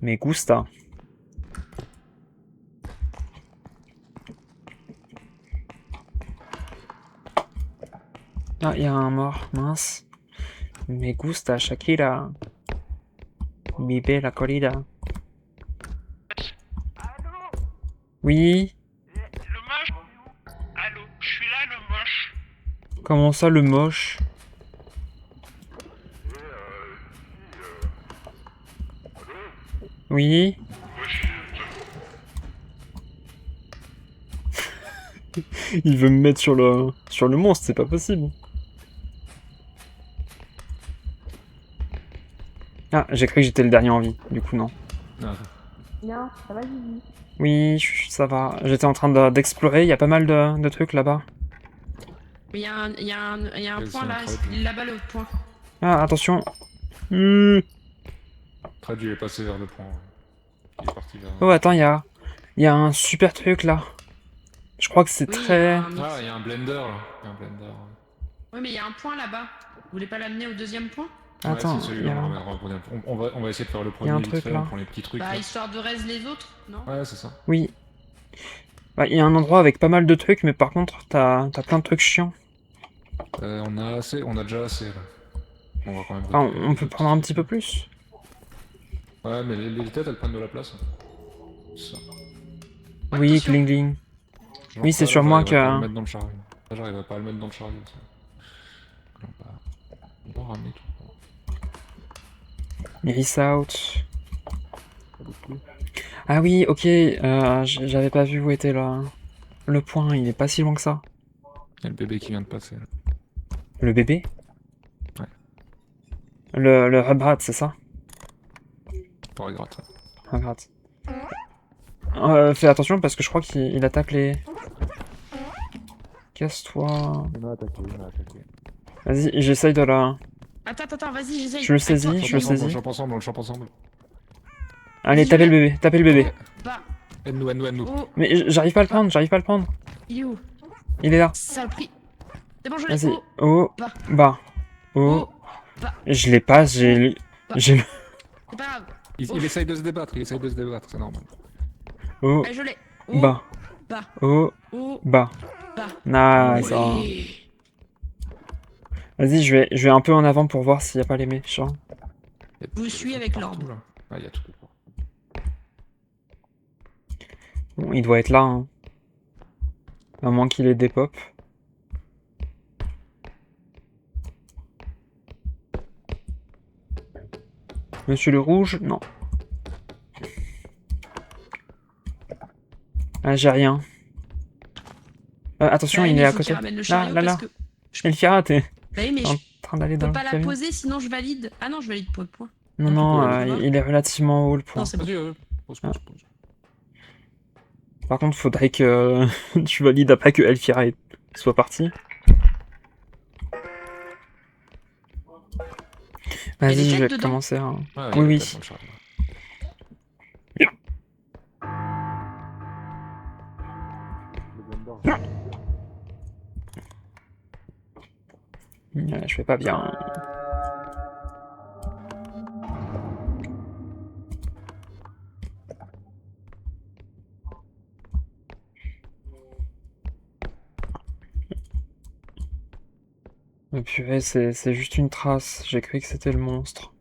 Me gusta. Ah, il y a un mort, mince. Me gusta, Shakira. Vive la corrida. Oui, Le moche. Allô, je suis là, le moche. comment ça le moche? Oui. Il veut me mettre sur le monstre, c'est pas possible. Ah, j'ai cru que j'étais le dernier en vie, du coup non. Ah, Non, ça va, Vivi. Oui, ça va. J'étais en train d'explorer, il y a pas mal de trucs là-bas. Mais il y a un Ouais, point c'est là, un trade. là-bas le point. Ah, attention. Fred, il est passé vers le point. Il est parti vers... Oh, attends, il y a un super truc là. Je crois que c'est Oui, très... Ah, il y a un blender là. Il y a un blender. Oui, mais il y a un point là-bas. Vous voulez pas l'amener au deuxième point? Attends, Ouais, c'est il y celui-là, a... on va essayer de faire le premier un vite truc, fait, là. on prend les petits trucs. Bah, là. histoire de raise les autres, non? Ouais, c'est ça. Oui. Bah, il y a un endroit avec pas mal de trucs, mais par contre, t'as plein de trucs chiants. On a déjà assez là. On va quand même... Enfin, on peut prendre un petit peu plus. Ouais, mais les têtes, elles prennent de la place. Ça. Oui, Attention. Gling Gling. Genre, Oui, c'est ça, sur là, moi j'arriverai pas à que- le mettre dans le chariot. Ça, j'arriverai pas à le mettre dans le chariot. Ça. On va ramener tout. Iris out. Ah oui, ok, j'avais pas vu où était le point, il est pas si loin que ça. Il y a le bébé qui vient de passer. Là. Le bébé? Ouais. Le Rubrat, c'est ça? Pour les grattes. Rubrat. Fais attention parce que je crois qu'il attaque les... Casse-toi. Il m'a attaqué. Vas-y, j'essaye de la... Attends, vas-y, j'essaye. Je le saisis, Attends, je le saisis. On le chope ensemble, on le chope ensemble. Allez, tapez le bébé, tapez le bébé. Bah, Aide-nous. Oh, Mais j'arrive pas à le prendre, j'arrive pas à le prendre. il est où? Il est là. Saloperie. C'est bon, je l'ai. Vas-y. Oh, Oh, Bas. bas. Oh. oh, bas. Je l'ai pas, j'ai... J'ai... C'est pas grave. Il essaye de se débattre, c'est normal. Oh, Allez, je l'ai. Oh, bas. bas. Oh, Oh, bas. bas. Nice. Oh. Oui. Vas-y, je vais un peu en avant pour voir s'il y a pas les méchants. Il y a Vous des suis choses avec partout, l'orbe. là. Ah, il y a tout. Bon, il doit être là, hein. À moins qu'il ait des pop. Monsieur le rouge? Non. Ah, j'ai rien. Attention, Ouais, il mais est à faut côté. qu'il ramène le Là, chariot là, là. parce que... Elfira, t'es Bah oui, mais en je train d'aller dans peux le pas la camion. poser, sinon je valide. Ah non, je valide pour le point. Non, Ah, tu non, peux aller là-bas. il est relativement haut le point. Non, c'est bon. Vas-y, pose. Par contre, faudrait que tu valides après que Elfira soit partie. Elle est Vas-y, je peut-être vais dedans. commencer à... Ouais, Oui, il oui. est peut-être dans le chariot. Je fais pas bien. Oh, purée, c'est juste une trace. J'ai cru que c'était le monstre.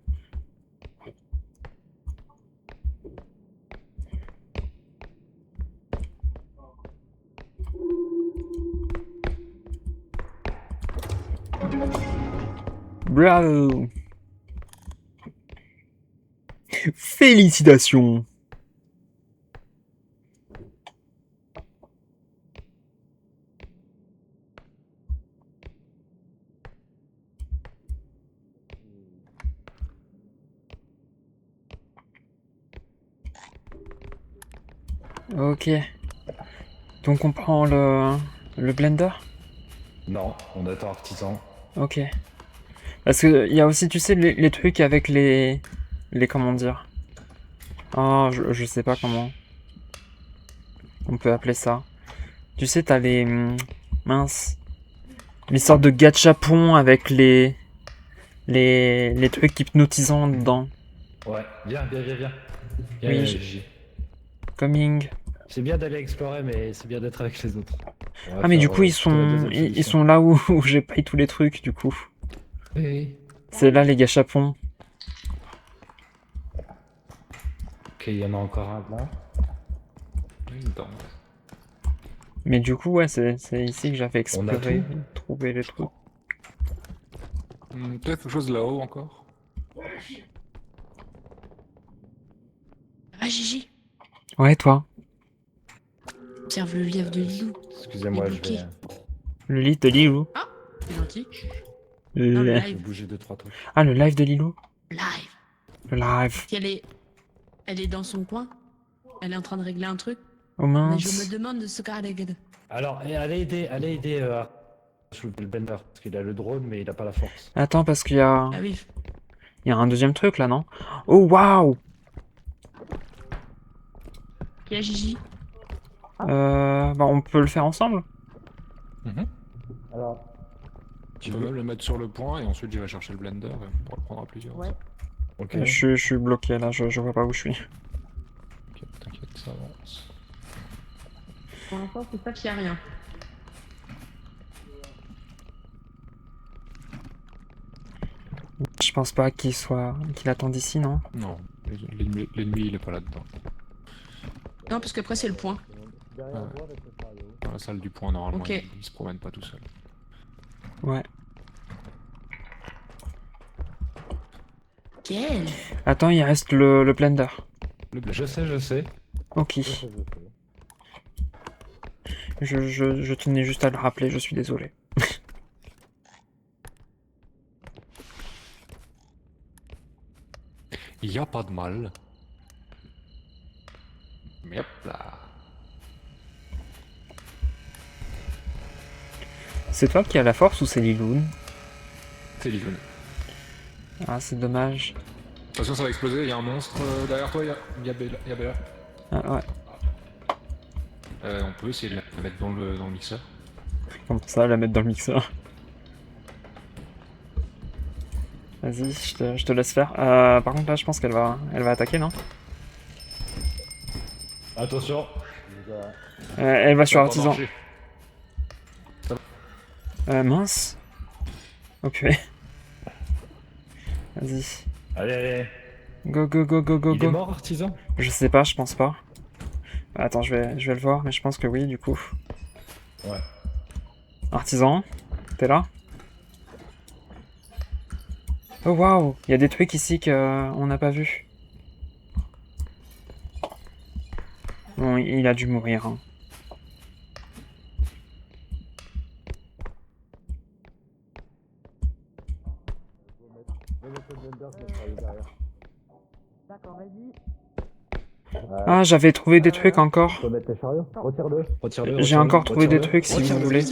Bravo! Félicitations! Ok. Donc on prend le blender? Non, on attend artisan. Ok. Parce que il y a aussi, tu sais, les trucs avec les comment dire. Oh, je sais pas comment on peut appeler ça. Tu sais, t'as les mince, les sortes de gachapons avec les trucs hypnotisants dedans. Ouais, viens. Viens, Oui, Gigi. Coming. C'est bien d'aller explorer, mais c'est bien d'être avec les autres. On va Ah mais du faire, coup ils plutôt la deuxième ils solution. sont là où j'ai pris tous les trucs du coup. Oui. C'est là les gachapons. Ok, il y en a encore un là. Oui, dedans. Mais du coup ouais c'est ici que j'avais On a exploré, tout. trouvé les trucs. Peut-être quelque chose là-haut encore. Ah, Gigi. Ouais toi. Observe le lièvre de Lilou. Excusez-moi, Il est je bloqué. vais, Le lit de Lilou. C'est gentil. Le- Non, le je vais live. bouger 2-3 trucs. Ah le live de Lilou. Live. Le live. Elle est dans son coin. Elle est en train de régler un truc. Oh Mais je me mince. demande de ce qu'elle règle. Alors, allez aider soulever le bender, parce qu'il a le drone, mais il a pas la force. Attends parce qu'il y a Ah oui. un deuxième truc là non? Oh waouh. Qui a Gigi? Bah on peut le faire ensemble? Alors, Tu peux même le mettre sur le point et ensuite j'irai chercher le blender et on pourra le prendre à plusieurs. Ouais. ok. Je suis bloqué là, je vois pas où je suis. Ok, t'inquiète, ça avance. Pour l'instant, c'est ça qu'il n'y a rien. Je pense pas qu'il attende ici non? Non, l'ennemi il est pas là-dedans. Non, parce qu'après, c'est le point. Dans la salle du point, normalement, Ok. il se promène pas tout seul. Ouais. Quel? Attends, il reste le blender. Je sais. Ok. Je tenais juste à le rappeler, je suis désolé. Il y a pas de mal. Mais hop là. C'est toi qui as la force ou c'est Liloun? C'est Liloun. Ah, c'est dommage. Attention, ça va exploser, il y a un monstre derrière toi, il y a Bella. Ah, ouais. On peut essayer de la mettre dans le mixeur. Comme ça, la mettre dans le mixeur. Vas-y, je te laisse faire. Par contre, là, je pense qu'elle va attaquer, non? Attention. Elle va sur Ça va pas artisan. marcher. Mince. Oh purée. Vas-y. Allez, allez. Go, go, go, go, go, Il est go. mort, artisan? Je sais pas, je pense pas. Attends, je vais le voir, mais je pense que oui, du coup. Ouais. Artisan, t'es là? Oh waouh, il y a des trucs ici qu'on n'a pas vu. Bon, il a dû mourir. Hein. D'accord, vas-y. Ah, j'avais trouvé des trucs encore. Faut mettre les chariots. Retire-le. Retire-le. J'ai encore trouvé des trucs si vous Retire-le. voulez.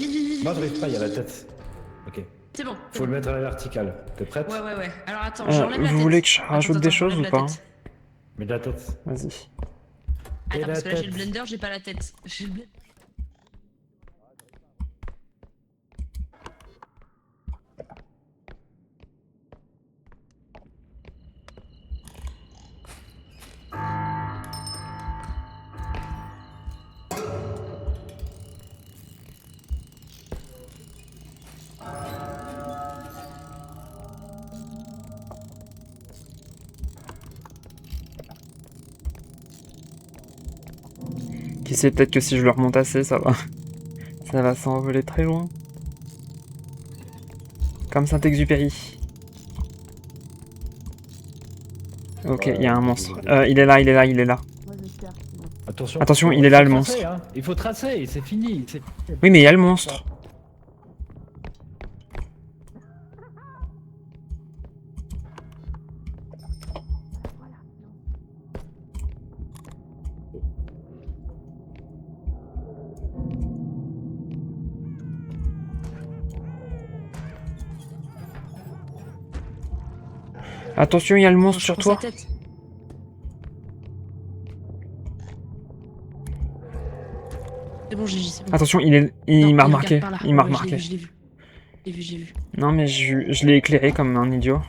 Moi, j'arrive pas, il y a la tête. Ok. C'est bon. Faut le mettre à la verticale. T'es prête? Ouais. Alors attends, j'enlève la tête. Vous voulez que je rajoute Attends, des choses j'enlève ou la pas? tête. Mets de la tête. Vas-y. Et Attends, parce que là j'ai tête. le blender, j'ai pas la tête. J'ai le blender. Qui sait, peut-être que si je le remonte assez, ça va. Ça va s'envoler très loin. Comme Saint-Exupéry. Ok, il y a un monstre. Il est là. Attention. Attention, il est là, le faut monstre. tracer, hein. Il faut tracer, c'est fini. Oui, mais il y a le monstre. Attention, il y a le monstre sur toi. C'est bon, Gigi, c'est bon. Attention, il Non, m'a regarde remarqué. par là. Il m'a Ouais, remarqué. Je l'ai vu. Non, mais je l'ai éclairé comme un idiot.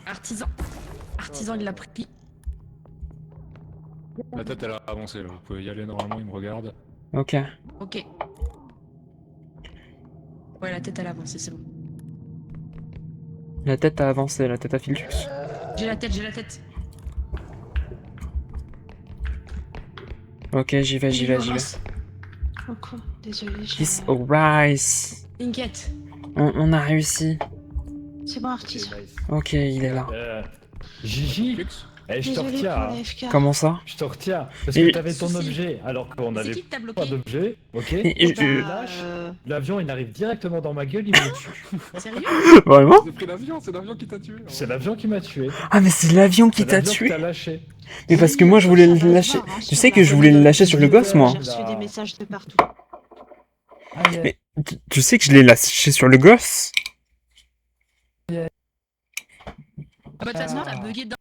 Artisan, il l'a pris. La tête elle a avancé là, vous pouvez y aller normalement, il me regarde. Ok. Ok. Ouais, la tête elle a avancé, c'est bon. La tête a avancé, la tête à Filtrux. J'ai la tête. Ok, j'y vais. Oh quoi, désolé. Kiss au rice. T'inquiète. On a réussi. C'est bon, artisan. Ok, il est là. Gigi, je te Désolé retiens. pour Hein. la FK. Comment ça? Je te retiens. Parce Et- que t'avais ton Souci. objet, alors qu'on C'est avait qui que t'as pas bloqué? d'objet. Ok. Et- Je le Bah, lâche. L'avion, il arrive directement dans ma gueule, il me tue. Sérieux? Vraiment? J'ai pris l'avion, c'est l'avion qui t'a tué. C'est l'avion qui m'a tué. Ah, mais c'est l'avion qui C'est t'a l'avion qui tué. t'a lâché. Mais parce que moi je voulais le lâcher. Tu sais que je voulais le lâcher sur le gosse, moi. J'ai reçu des messages de partout. Mais tu sais que je l'ai lâché sur le gosse? Ah bah de toute façon, t'as bugué dans...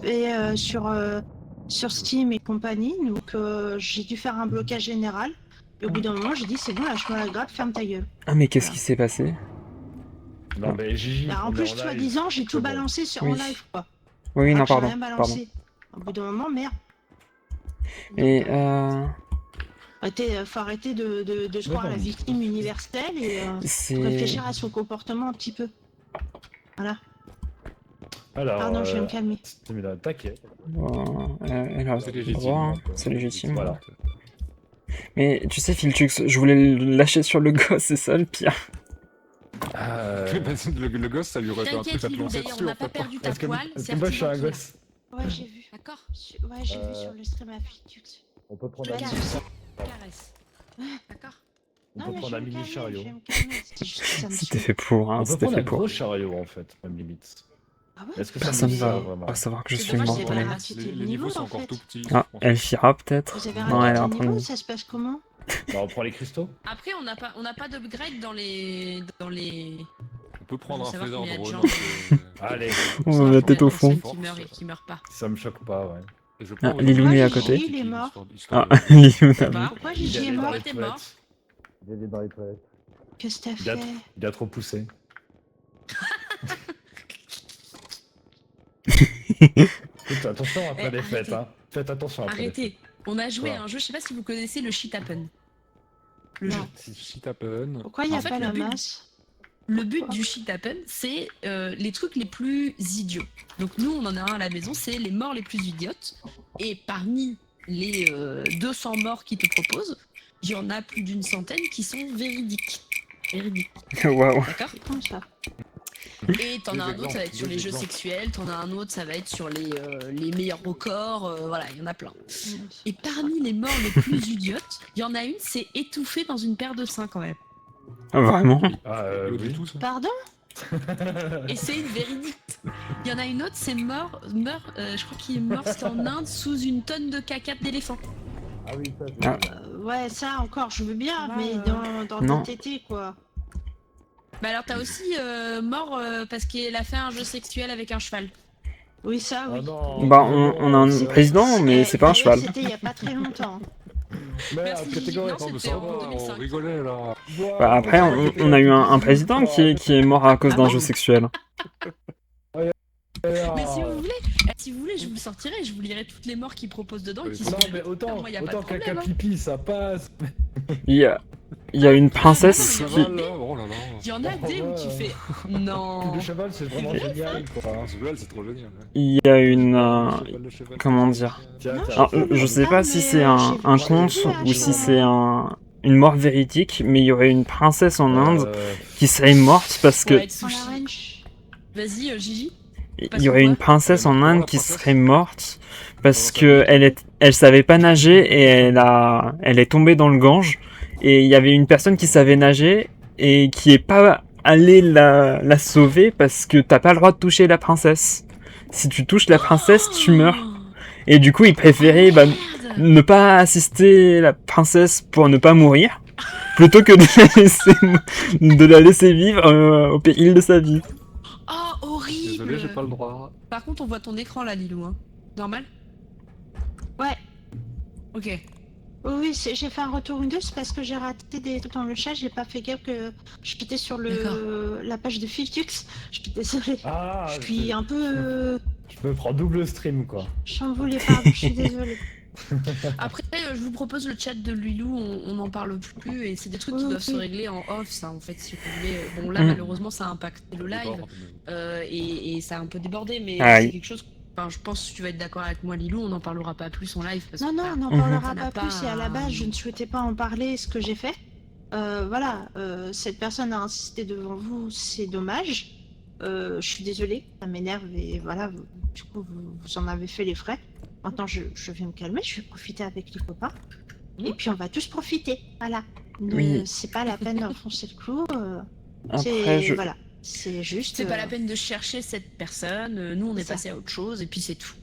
Et sur Steam et compagnie, donc j'ai dû faire un blocage général. Et au bout d'un moment, j'ai dit c'est bon, lâche-moi la grappe, ferme ta gueule. Ah, mais qu'est-ce qui s'est passé? Non, mais Gigi. Alors, en on est plus, live. soi-disant, j'ai tout C'est bon. balancé en Oui. live, quoi. Oui, Alors non, que j'ai pardon. rien balancé. Au bout d'un moment, merde. Et Faut arrêter de se croire non. la victime universelle et c'est. réfléchir à son comportement un petit peu. Voilà. Alors, Pardon, je vais me calmer. c'est là, t'inquiète. Bon, elle a C'est le légitime. droit, hein. donc, C'est légitime. Voilà. Mais tu sais, Filtrux, je voulais le lâcher sur le gosse, c'est ça le pire. Le gosse, ça lui aurait fait un T'inquiète, truc à te Lilou, lancer d'ailleurs, dessus on en n'a pas fait. perdu ta Est-ce que, poêle, est-ce c'est que moi je suis un Artisan qui l'a. gosse? Ouais, j'ai vu. D'accord? Ouais, j'ai vu sur le stream à Fictux. On peut prendre Je un vais mini Caresse. D'accord? On Non, peut mais prendre je un vais me mini calmer, chariot. je vais me calmer. C'est juste que ça me C'était saoule. fait pour, hein, On peut c'était prendre un fait pour. gros chariot en fait, même limite. Ah ouais? Est-ce que ça Personne me va sert vraiment? savoir que je C'est suis dommage, mort. c'est pas pas la la raquette. Les niveaux sont encore tout petits. Ah, je pense. Elfira peut-être? Vous avez Non, elle est raté en le train de. niveau, ça se passe comment? Bah, on prend les cristaux. Après, on n'a pas d'upgrade dans les... On peut prendre un Savoir phaser combien de drone. gens- Allez, Oh, la tête au fond. Qui meurt et qui meurt pas. ça me choque pas, ouais. Je Ah, prends- Lilou est à côté. Il est mort. Ah, Histoire de- Lilou Ça n'a va. vu. Pourquoi Il Gigi est allait dans mort les T'es mort. toilettes. Il allait dans les toilettes. Qu'est-ce que t'as Il a, fait il a trop poussé. Écoute, attention après Eh, les fêtes, arrêtez. hein. Faites attention après les fêtes. Arrêtez. On a joué Quoi à un jeu, je sais pas si vous connaissez le Shit Happen. Le Non. jeu. Shit happen. Pourquoi il n'y a En fait, pas le la but- masse Le but du Shit Happen, c'est les trucs les plus idiots. Donc nous, on en a un à la maison, c'est les morts les plus idiotes. Et parmi les 200 morts qu'ils te proposent, il y en a plus d'une centaine qui sont véridiques. Véridiques, Waouh. d'accord? C'est comme ça. Et t'en as un autre, ça va être sur les jeux sexuels, t'en as un autre, ça va être sur les meilleurs records, voilà, il y en a plein. Et parmi les morts les plus idiotes, il y en a une, c'est étouffée dans une paire de seins quand même. Vraiment? Ah, Du oui. tout, ça. Pardon Et c'est une véridique. Il y en a une autre, c'est je crois qu'il est mort, c'était en Inde, sous une tonne de caca d'éléphant. Ah oui, ça, Ah. Ouais, ça encore, je veux bien, Ça va, mais dans Non. des tétés, quoi. Bah alors t'as aussi mort parce qu'il a fait un jeu sexuel avec un cheval. Oui, ça, oui. Ah non. Bah, on a un président, mais Eh, c'est pas un d'ailleurs, cheval. C'était il y a pas très longtemps. Merde, Merci, Gigi. catégorie. Non, Attends, mais c'était ça en va, 2005. on rigolait là. Bah, après, on a eu un président qui est mort à cause Ah d'un bon jeu sexuel. Mais si vous voulez, je vous le sortirai, je vous lirai toutes les morts qu'ils proposent dedans. Qui Non, sont mais autant, Moi, y a pas de autant caca problème, hein. pipi, ça passe. Il y a une princesse Ah, qui... Cheval, là, oh là là. Il y en a des où tu fais Le non. cheval, c'est vraiment génial, quoi. Ah, ce cheval, c'est trop génial. ouais. Il y a une... Le cheval. comment dire? Tiens, Non, tiens. Alors, j'ai je sais Ah, pas si mais, c'est j'ai un vu conte ça, ou je si sais c'est une mort véridique, mais il y aurait une princesse en Inde qui serait morte parce que... Ouais, Dans la sushi. range. Vas-y, Gigi. Il y aurait une princesse en Comment Inde la qui princesse serait morte parce Comment que ça elle savait pas nager et elle est tombée dans le Gange et il y avait une personne qui savait nager et qui est pas allée la sauver parce que t'as pas le droit de toucher la princesse. Si tu touches la princesse, tu meurs. Et du coup, il préférait Oh, bah, merde. ne pas assister la princesse pour ne pas mourir plutôt que de la laisser vivre au péril de sa vie. Oh, horrible. Désolé, j'ai pas le droit. Par contre, on voit ton écran là, Lilou. Hein. Normal. Ouais. Ok. Oui, j'ai fait un retour Windows parce que j'ai raté des trucs dans le chat, j'ai pas fait gaffe que j'étais sur la page de Filtux. Je suis désolée. Ah, Je suis un peu... je me prends double stream, quoi. chamboulée, pardon, je suis désolée. Après, je vous propose le chat de Lilou, on n'en parle plus et c'est des trucs qui Oui, doivent se oui. régler en off, ça en fait, si vous voulez. Bon, là, Mm. malheureusement, ça a impacté le live et ça a un peu débordé, mais Aïe. c'est quelque chose. Enfin, je pense que tu vas être d'accord avec moi, Lilou, on n'en parlera pas plus en live. Parce Non, que, non, bah, on n'en Mhm. parlera Ça n'a pas plus et à la base, je ne souhaitais pas en parler, ce que j'ai fait. Voilà, cette personne a insisté devant vous, c'est dommage. Je suis désolée, ça m'énerve et voilà, du coup, vous en avez fait les frais. Maintenant, je vais me calmer, je vais profiter avec les copains. Et puis, on va tous profiter, voilà. Oui. C'est pas la peine d'enfoncer le clou. Après, je... Voilà, c'est juste... c'est pas la peine de chercher cette personne, nous on est ça. passé à autre chose et puis c'est tout.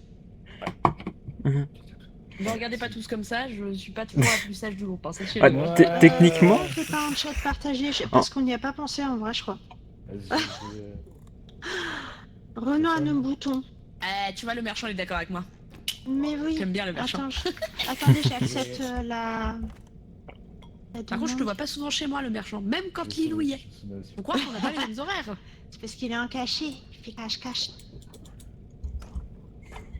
Mhm. Ne regardez pas tous comme ça, je suis pas toujours la plus sage du groupe, hein, sachez-le. Ah, moi. techniquement... C'est pas un chat partagé, parce qu'on n'y a pas pensé en vrai, je crois. Revenons à nos boutons. Tu vois, le merchant il est d'accord avec moi. Mais oui. J'aime bien le merchant. Attendez, j'accepte la Par contre, je te demande. vois pas souvent chez moi, le merchant, même quand Lilou y est. On croit qu'on n'a pas les mêmes horaires. C'est parce qu'il est en cachet. Il fait cache-cache.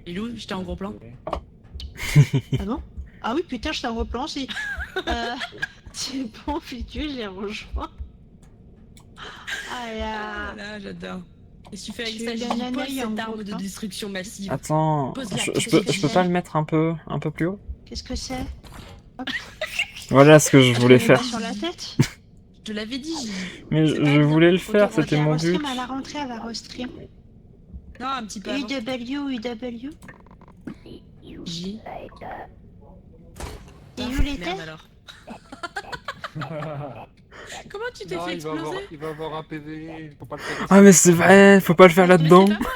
Lilou, j'étais en gros plan. Ah bon? Ah oui, putain, je t'en replan aussi. C'est bon, Fitu, j'ai rejoint. Ah là. Là, j'adore. Et si tu fais avec Tu ça, lui j'ai donnes un dit, pose œil en cette gros arme de plan. destruction massive. Attends, Pose-la, je peux pas le mettre un peu plus haut? Qu'est-ce que c'est? Voilà ce que je voulais Tu me mets faire. sur la tête? Je te l'avais dit, Gigi. Mais C'est pas je bien, voulais le faut faire, te c'était Elle mon restream but. à la rentrée, elle va restream. Non, un petit peu avant. UW. Gigi. Et où l'était? Merde alors. Comment tu t'es Non, fait il va avoir- exploser? il va avoir un PV, faut pas le faire. Ah mais c'est vrai, faut pas le faire Mais là-dedans. c'est pas moi,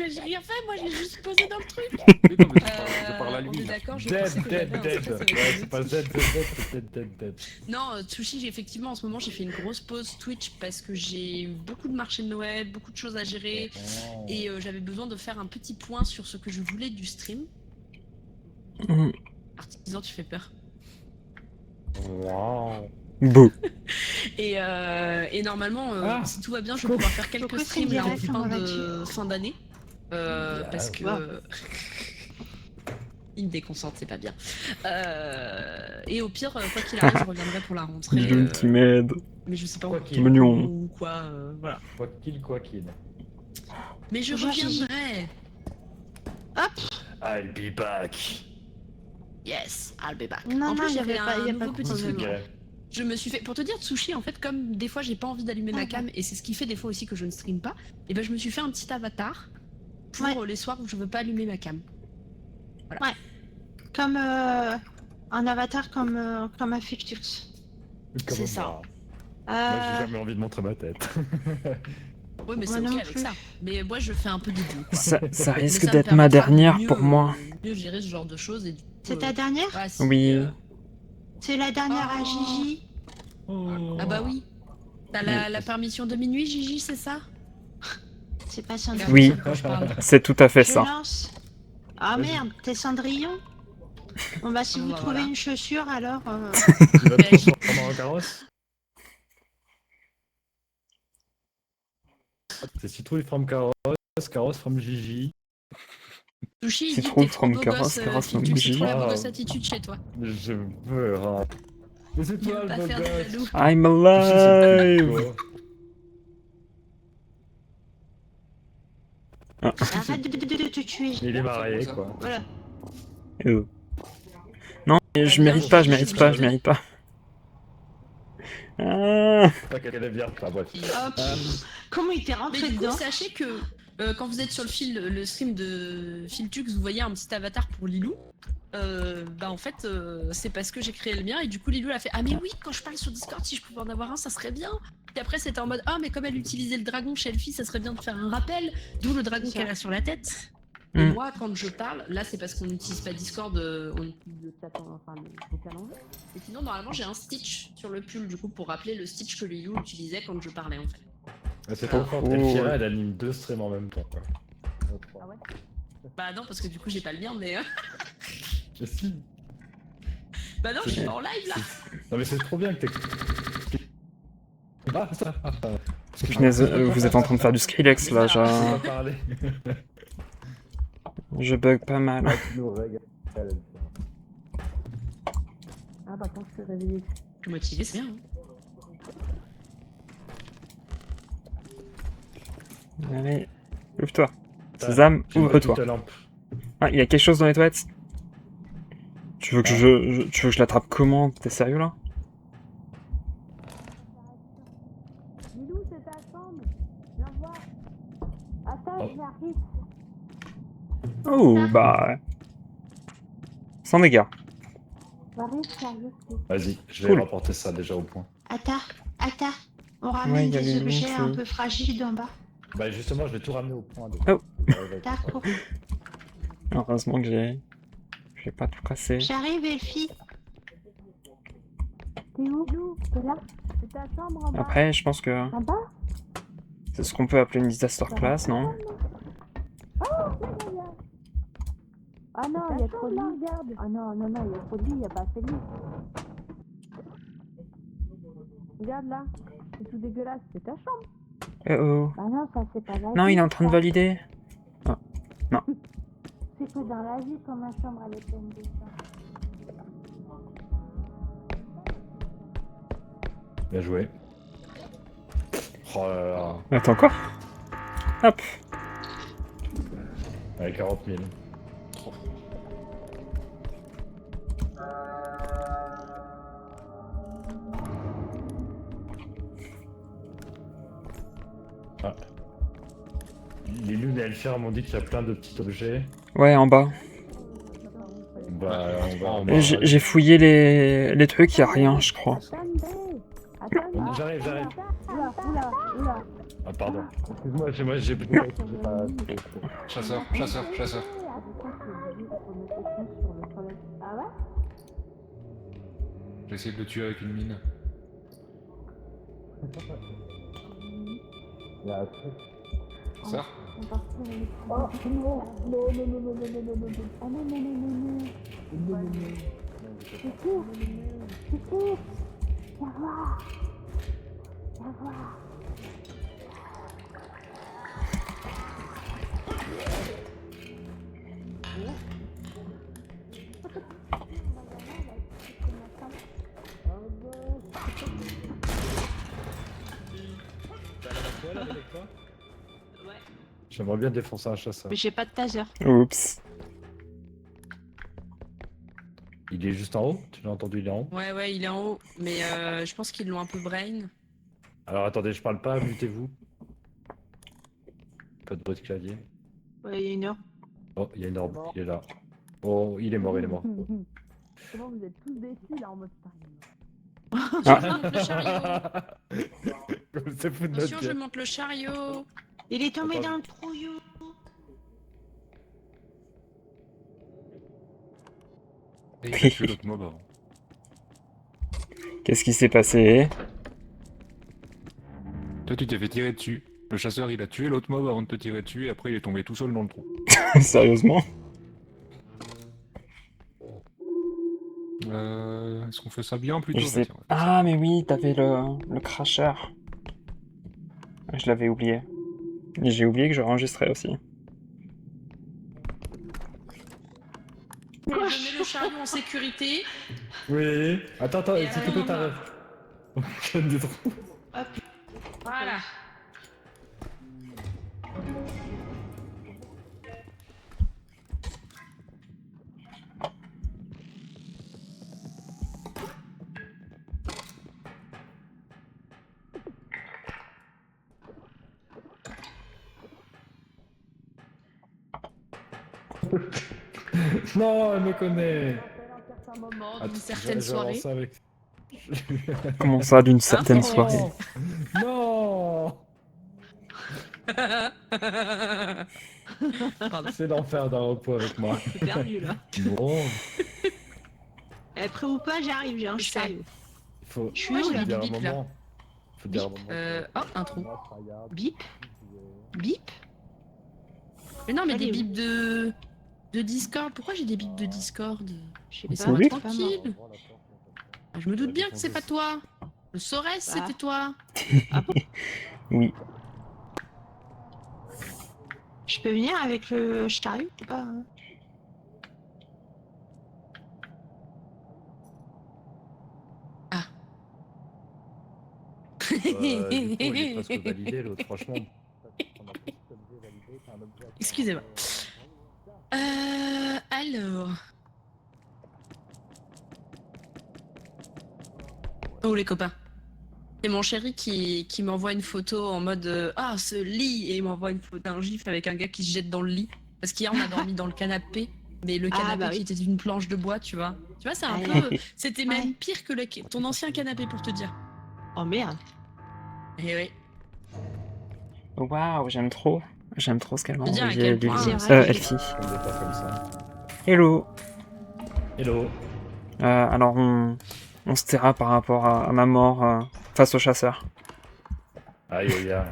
j'ai rien fait, moi j'ai juste posé dans le truc. Oui, non, mais je parle à On lui. est là. d'accord, je Dead, pensais que dead, j'avais un dead. stress avec Ouais, les c'est autres. pas dead. Non, Tsushi, j'ai effectivement en ce moment j'ai fait une grosse pause Twitch parce que j'ai eu beaucoup de marchés de Noël, beaucoup de choses à gérer et j'avais besoin de faire un petit point sur ce que je voulais du stream. Mm. Artisan, tu fais peur. Waouh. Bouh. Et normalement, Ah. si tout va bien, je vais pouvoir faire quelques Coucou, streams là, en Direct, comment fin d'année. Parce que... Wow. Il me déconcentre, c'est pas bien. Et au pire, quoi qu'il arrive, je reviendrai pour la rentrée. Lilou qui m'aide. Mais je sais pas Quoi où qu'il. Mignon. ou quoi, voilà. Quoi qu'il. Mais je Bonjour, Gigi. reviendrai. I'll be back. Yes, I'll be back. Non, En non, plus, il y j'avais a pas un de nouveau petit problème. truc. Ouais. Je me suis fait, pour te dire, Tsushi, en fait, comme des fois j'ai pas envie d'allumer ma Ah cam, et c'est ce qui fait des fois aussi que je ne stream pas, et ben je me suis fait un petit avatar pour Ouais. les soirs où je veux pas allumer ma cam. Comme un avatar comme un fictus. C'est ça. Moi, j'ai Euh, jamais envie de montrer ma tête. Ouais, mais Moi c'est ok non avec plus. ça. Mais moi, je fais un peu d'idiot, quoi. Ça Mais risque ça me d'être ma permettra de dernière mieux, pour moi. mieux gérer ce genre de choses. Et du coup, c'est ta dernière ouais, si, Oui. C'est la dernière à Oh. Gigi. Ah bah oui. T'as la permission de minuit, Gigi, c'est ça? C'est pas Cendrillon. Oui. Quand je parle. C'est tout à fait Je ça. lance. Ah Vas-y. merde, t'es Cendrillon. Bon bah si Bon, vous bah, trouvez voilà. une chaussure alors... Tu vas te transformer en carrosse. C'est Citrouille from Carrosse from Gigi. Sushi, il C'est dit que trop t'es trop from beau Carrosse, gosse, Carrosse Phil, from tu c'est Gigi. trop la Ah. mauvaise attitude chez toi. Je veux. Mais c'est Il toi veut le pas beau faire de gosse. jaloux. I'm Sushi, c'est alive. quoi Arrête de te tuer. Il est marié quoi. Voilà. Euh. Non, je mérite pas, je mérite pas, je mérite pas. Ah. Pas qu'elle est bien. Ah bref. Oh, pff, comment il t'est Mais rentré du coup, dedans? sachez que quand vous êtes sur le stream de Philtux, vous voyez un petit avatar pour Lilou. Bah en fait, c'est parce que j'ai créé le mien et du coup Lilou a fait ah mais oui, quand je parle sur Discord, si je pouvais en avoir un, ça serait bien. Et après c'était en mode ah mais comme elle utilisait le dragon chez Elfie, ça serait bien de faire un rappel, d'où le dragon qu'elle a sur la tête. Et Mm. moi, quand je parle, là c'est parce qu'on n'utilise pas Discord, on utilise le chat, enfin le vocal en jeu. Et sinon normalement j'ai un Stitch sur le pull du coup pour rappeler le Stitch que Lilou utilisait quand je parlais en fait. C'est trop fort. Oh. Elfira, elle anime 2 streams en même temps quoi. Ah ouais Bah non parce que du coup j'ai pas le mien mais Mais si. bah non je suis pas en live là. Non mais c'est trop bien que t'es. Ah ça. Punaise, vous êtes en train de faire du Skrillex là, Je vais genre. pas parler. Je bug pas mal. Tu nous régales, Elfira. Ah bah quand je suis réveillée. Je suis motivée, c'est bien. Hein. Allez, ouvre-toi. Sésame, J'ai une ouvre-toi. petite lampe. Ah, il y a quelque chose dans les toilettes. Tu veux que tu veux que je l'attrape comment? T'es sérieux là? Lilou, c'est ta chambre. Viens voir. Attends, Oh. j'arrive. Oh, bah. Sans dégâts. J'arrive, sérieux. Vas-y, je vais Cool. rapporter ça déjà au point. Attends. On Ouais, ramène il y des avait objets une un fille. peu fragiles d'en bas. Bah justement, je vais tout ramener au point. Oh. D'accord. Heureusement que j'ai pas tout cassé. J'arrive, Elfie. T'es où? Lilou, t'es là? C'est ta chambre en bas. Après, je pense que En bas? c'est ce qu'on peut appeler une disaster class, non? Ah non, il y a trop de lit, regarde. Ah non, non, non, il y a trop de lit, il y a pas assez de lit. Regarde là, c'est tout dégueulasse, c'est ta chambre. Oh. Ah non, ça c'est pas la Non, vie, il est en train de ça. valider. C'est que dans la vie, quand ma chambre elle est pleine de ça. Bien joué. Oh là là. Attends quoi? Hop. Allez, 40 000. Ah. Les lunes et Elfira m'ont dit qu'il y a plein de petits objets. Ouais, en bas. Bah, on va. J'ai fouillé les trucs, y a rien, je crois. Attendez. Attendez. J'arrive. Oula, oula, oula. Ah, pardon. Excuse-moi, j'ai pas. Chasseur. Ah ouais? J'ai essayé de le tuer avec une mine. Il y a un truc. Ça sont partis dans les... Oh non, non, non, non, non, non, non, non, non, non. Ah non, non, non, non, non. C'est tout. C'est tout. Viens voir. Viens voir. J'aimerais bien défoncer un chasseur. Mais j'ai pas de taser. Oups. Il est juste en haut? Tu l'as entendu, il est en haut? Ouais, ouais, il est en haut, mais je pense qu'ils l'ont un peu brain. Alors attendez, je parle pas, mutez-vous. Pas de bruit de clavier. Ouais, il y a une heure. Oh, il y a une orbe, il est là. Oh, il est mort, il est mort. Comment vous êtes tous déçus là en mode Paris. Je monte le chariot. C'est fou de notre Attention, je gueule. monte le chariot. Il est tombé Attends. dans le trouillou. Et il a tué l'autre mob avant. Qu'est-ce qui s'est passé? Toi, tu t'es fait tirer dessus. Le chasseur, il a tué l'autre mob avant de te tirer dessus et après, il est tombé tout seul dans le trou. Sérieusement? Est-ce qu'on fait ça bien plutôt? Je sais. Tiens, on va faire Ah, mais oui, t'avais le cracheur. Je l'avais oublié. Et j'ai oublié que je enregistrais aussi. Je mets le chariot en sécurité. Oui. Attends, attends, Et c'est alors, que on t'arrêtes. On donne des trous. Voilà. Non, elle me connaît. Un moment Attends, d'une certaine je vais soirée. avancer avec. Comment ça, d'une certaine Oh. soirée? Non. Pardon. C'est l'enfer d'un repos avec moi. Je suis perdu là. Bon, Prêt ou pas, j'arrive, j'ai un Je sais. chariot. il faut. Je suis Moi, où j'ai là des dire un bibites, là. moment. Faut dire un moment. Oh, un trou. Bip. Bip. Mais non, mais Allez, des oui. bips de Discord. Pourquoi j'ai des bips de Discord? Je sais Mais pas. c'est lui. Tranquille. Je me doute bien que c'est pas toi. Je saurais si Bah. c'était toi. Oui. Je peux venir avec le chariot ou pas hein? Du coup, il est presque validé l'autre, franchement. Excusez-moi. Alors. Oh les copains. C'est mon chéri qui m'envoie une photo en mode ah ce lit et il m'envoie une photo d'un gif avec un gars qui se jette dans le lit parce qu'hier on a dormi dans le canapé mais le Ah, canapé bah oui. qui était une planche de bois tu vois c'est un Ah, peu c'était même Ouais. pire que ton ancien canapé pour te dire. Oh merde. Et oui. Waouh, j'aime trop. J'aime trop ce qu'elle m'a Je veux dire à envoyé, quel point, Lily. c'est vrai. Elfie. On est pas comme ça. Hello. Hello. Alors, on se taira par rapport à ma mort face au chasseur. Aïe aïe aïe.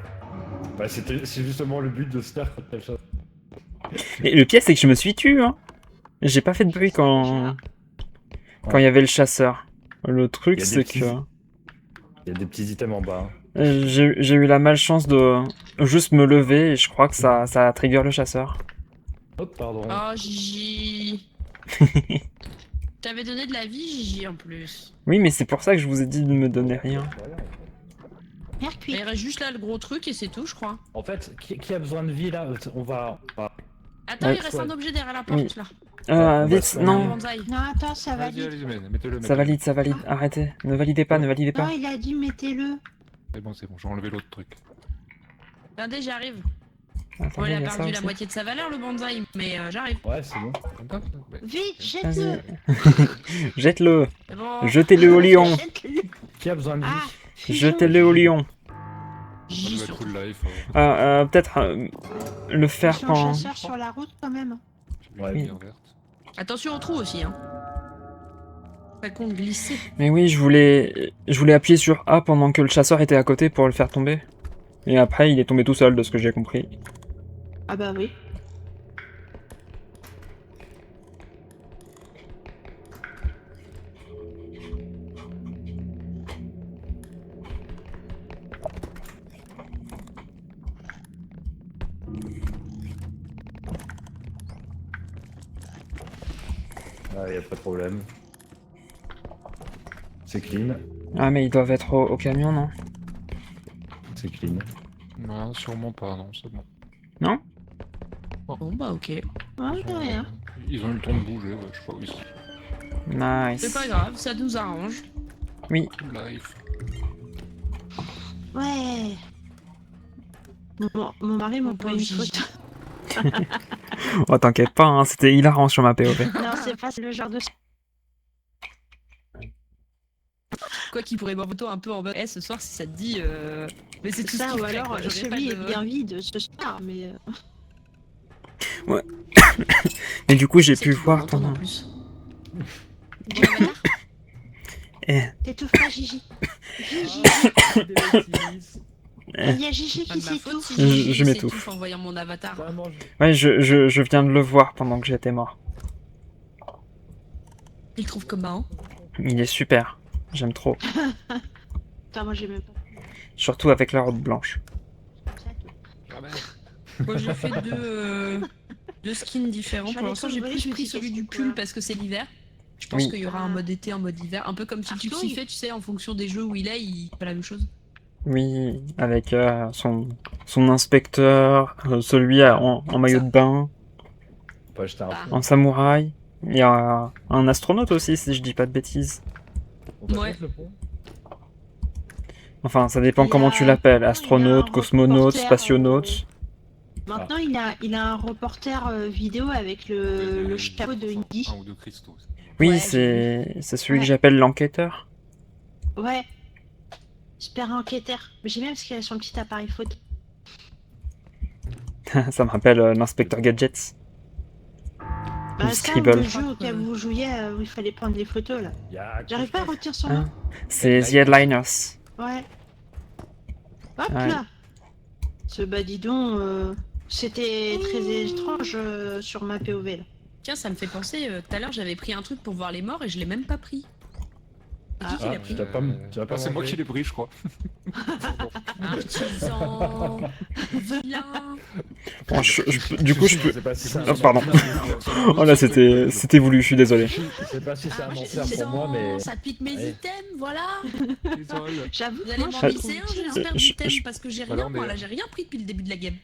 Bah, c'est justement le but de se faire contre quelque chose. Et le pire, c'est que je me suis tué, hein. J'ai pas fait de bruit quand il y avait le chasseur. Le truc, Il y a c'est des que Il y a des petits items en bas. j'ai eu la malchance de juste me lever et je crois que ça a trigger le chasseur. Oh, pardon. Oh Gigi. T'avais donné de la vie Gigi en plus. Oui, mais c'est pour ça que je vous ai dit de me donner rien. Mercury. Il reste juste là le gros truc et c'est tout je crois. En fait, qui a besoin de vie là? On va. Attends Ouais, il reste ouais. un objet derrière la porte Oui. là. bah, Vite, c'est Un non, bonsaï. Non, attends, ça Vas-y, valide. allez-y, mettez-le. ça valide, ça valide. Arrêtez, ne validez pas, ne validez Non, pas. il a dit mettez-le. C'est bon, j'ai enlevé l'autre truc. Attendez j'arrive. Bon Attendez, il a il y a ça perdu la aussi. moitié de sa valeur le bonsaï mais j'arrive. Ouais, c'est bon. Ouais. Vite, Vas-y. jette-le. Jette-le, C'est bon. jetez-le au lion, Jette-le. Qui a besoin de vie? Ah, fusion. jetez-le au lion. Gigi Nouvelle surtout. cool life. Peut-être le faire Fusion quand. chasseur sur la route quand même. J'ai mis Ouais. la lumière verte. Attention au trou aussi hein. Pas con de glisser. Mais oui, je voulais appuyer sur A pendant que le chasseur était à côté pour le faire tomber. Et après, il est tombé tout seul, de ce que j'ai compris. Ah bah oui. Ah, y a pas de problème. C'est clean. Ah, mais ils doivent être au camion, non? C'est clean. Non, sûrement pas, non, c'est bon. Non? Bon bah ok. Ouais, de rien. Ils ont eu le temps de bouger, ouais, je sais pas où ils sont. Nice. C'est pas grave, ça nous arrange. Oui. Live. Ouais. Mon mari m'a envoyé une pauvre photo. Oh, t'inquiète pas, hein, c'était hilarant sur ma POV. Non, c'est pas le genre de... Quoi qu'il pourrait voir photo un peu en mode ce soir si ça te dit mais c'est tout ça, ce qu'il ou fait, alors quoi. J'aurais celui pas est de- bien vide ce soir, mais... Mais du coup, j'ai C'est pu qu'il faut voir l'entendre, ton... en plus. Bon, avatar, Eh, t'étouffe pas, Gigi. Gigi. eh. Il y a Gigi Pas qui de ma faute s'étouffe. si Gigi Je m'étouffe. s'étouffe en voyant mon avatar. Vraiment, Ouais, je viens de le voir pendant que j'étais mort. Il trouve comme marrant. Il est super. J'aime trop. Putain, moi j'ai même pas... Surtout avec la robe blanche. Moi j'ai fait deux skins différents. Je Pour vais l'instant aller j'ai te plus voler, je me pris suis celui dit, du c'est pull quoi parce que c'est l'hiver. Je pense Oui. qu'il y aura un mode été, un mode hiver. Un peu comme si tu Artouille. kiffais, tu sais, en fonction des jeux où il est, il fait la même chose. Oui, avec son inspecteur, celui en maillot de bain, on peut acheter un Ah. fond. en samouraï. Il y a un astronaute aussi, si je dis pas de bêtises. On peut Ouais. mettre le pont. Enfin, ça dépend Il y comment a- tu l'appelles. il y a un Astronaute, cosmonaute, reporter, spationaute. Maintenant, il a un reporter vidéo avec le chapeau de Indy. Un ou deux cristaux. Oui, Ouais, c'est celui que Ouais. j'appelle l'enquêteur. Ouais. Super enquêteur. J'aime bien parce qu'il a son petit appareil photo. Ça me rappelle l'inspecteur Gadgets. Bah, Ou ça, Scribble. le jeu auquel vous jouiez, où il fallait prendre des photos, là. Y a J'arrive pas à retirer son Ah, nom. c'est The Headliners. Ouais. Hop Ouais. là. Bah dis donc, c'était très étrange sur ma POV, là. Tiens, ça me fait penser, tout à l'heure j'avais pris un truc pour voir les morts et je l'ai même pas pris. C'est qui Ah, l'a pris tu l'as pas, tu l'as pas C'est moi mangé. qui l'ai pris, je crois. Artisan, vilain. Bon, du coup, je peux... sais pas si c'est un Oh, pardon. Oh là, c'était voulu, je suis désolé. Je sais pas si c'est un enfer Artisan, pour moi, mais. ça pique mes Ouais. items, voilà. Désolé. J'avoue, Vous allez moi, m'en je glisser un, trouve j'espère, Je- d'item, je- parce que j'ai Voilà, rien, on moi est- là, j'ai rien pris depuis le début de la game.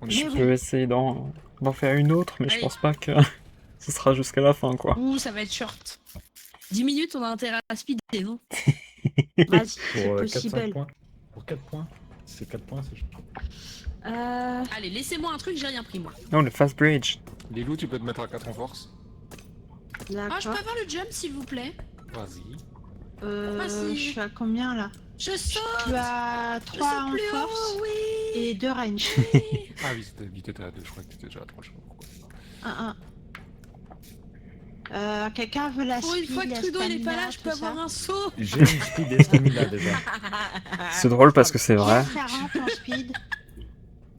On Je est- peux essayer d'en faire une autre, mais je Allez. pense pas que ce sera jusqu'à la fin, quoi. Ouh, ça va être short. 10 minutes, on a intérêt à speeder, non? Vas-y, c'est Pour 4-5 possible. points. Pour 4 points. C'est 4 points, c'est chaud. Allez, laissez-moi un truc, j'ai rien pris moi. Non, le fast bridge. Lilou, tu peux te mettre à 4 en force. Ah, je peux D'accord. avoir le jump s'il vous plaît? Vas-y. Vas-y. Je suis à combien, là? Je saute! Je suis à Je 3 saute en plus force haut, oui! et 2 range. Ah oui, t'étais à 2, je crois que t'étais déjà à 3, je sais pas pourquoi. 1-1. Quelqu'un veut la Pour une speed, fois que la Trudeau il est pas là, stamina, je peux tout ça avoir un saut! J'ai une speed et stamina déjà. C'est drôle parce que c'est vrai. 40 en speed.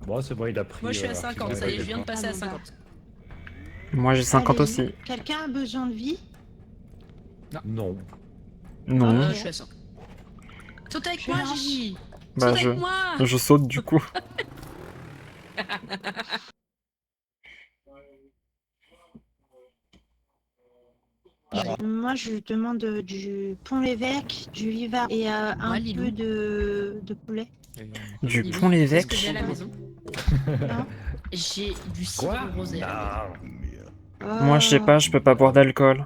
Bon, c'est bon, il a pris. Moi je suis à 50, ça y est, je viens de passer à Ah, bon, 50. Moi, j'ai 50 Allez-y. aussi. Quelqu'un a besoin de vie? Non. Non. Je suis à 100. Saute avec Je moi, lance. Gigi! Bah, Saute avec moi! je saute du coup. Moi, je demande du pont l'évêque, du liva et un Ouais, Lilou. peu de poulet. Du Lily, pont c'est ce l'évêque. que j'ai à la maison. Non J'ai du cidre rosé. Moi, je sais pas, je peux pas boire d'alcool.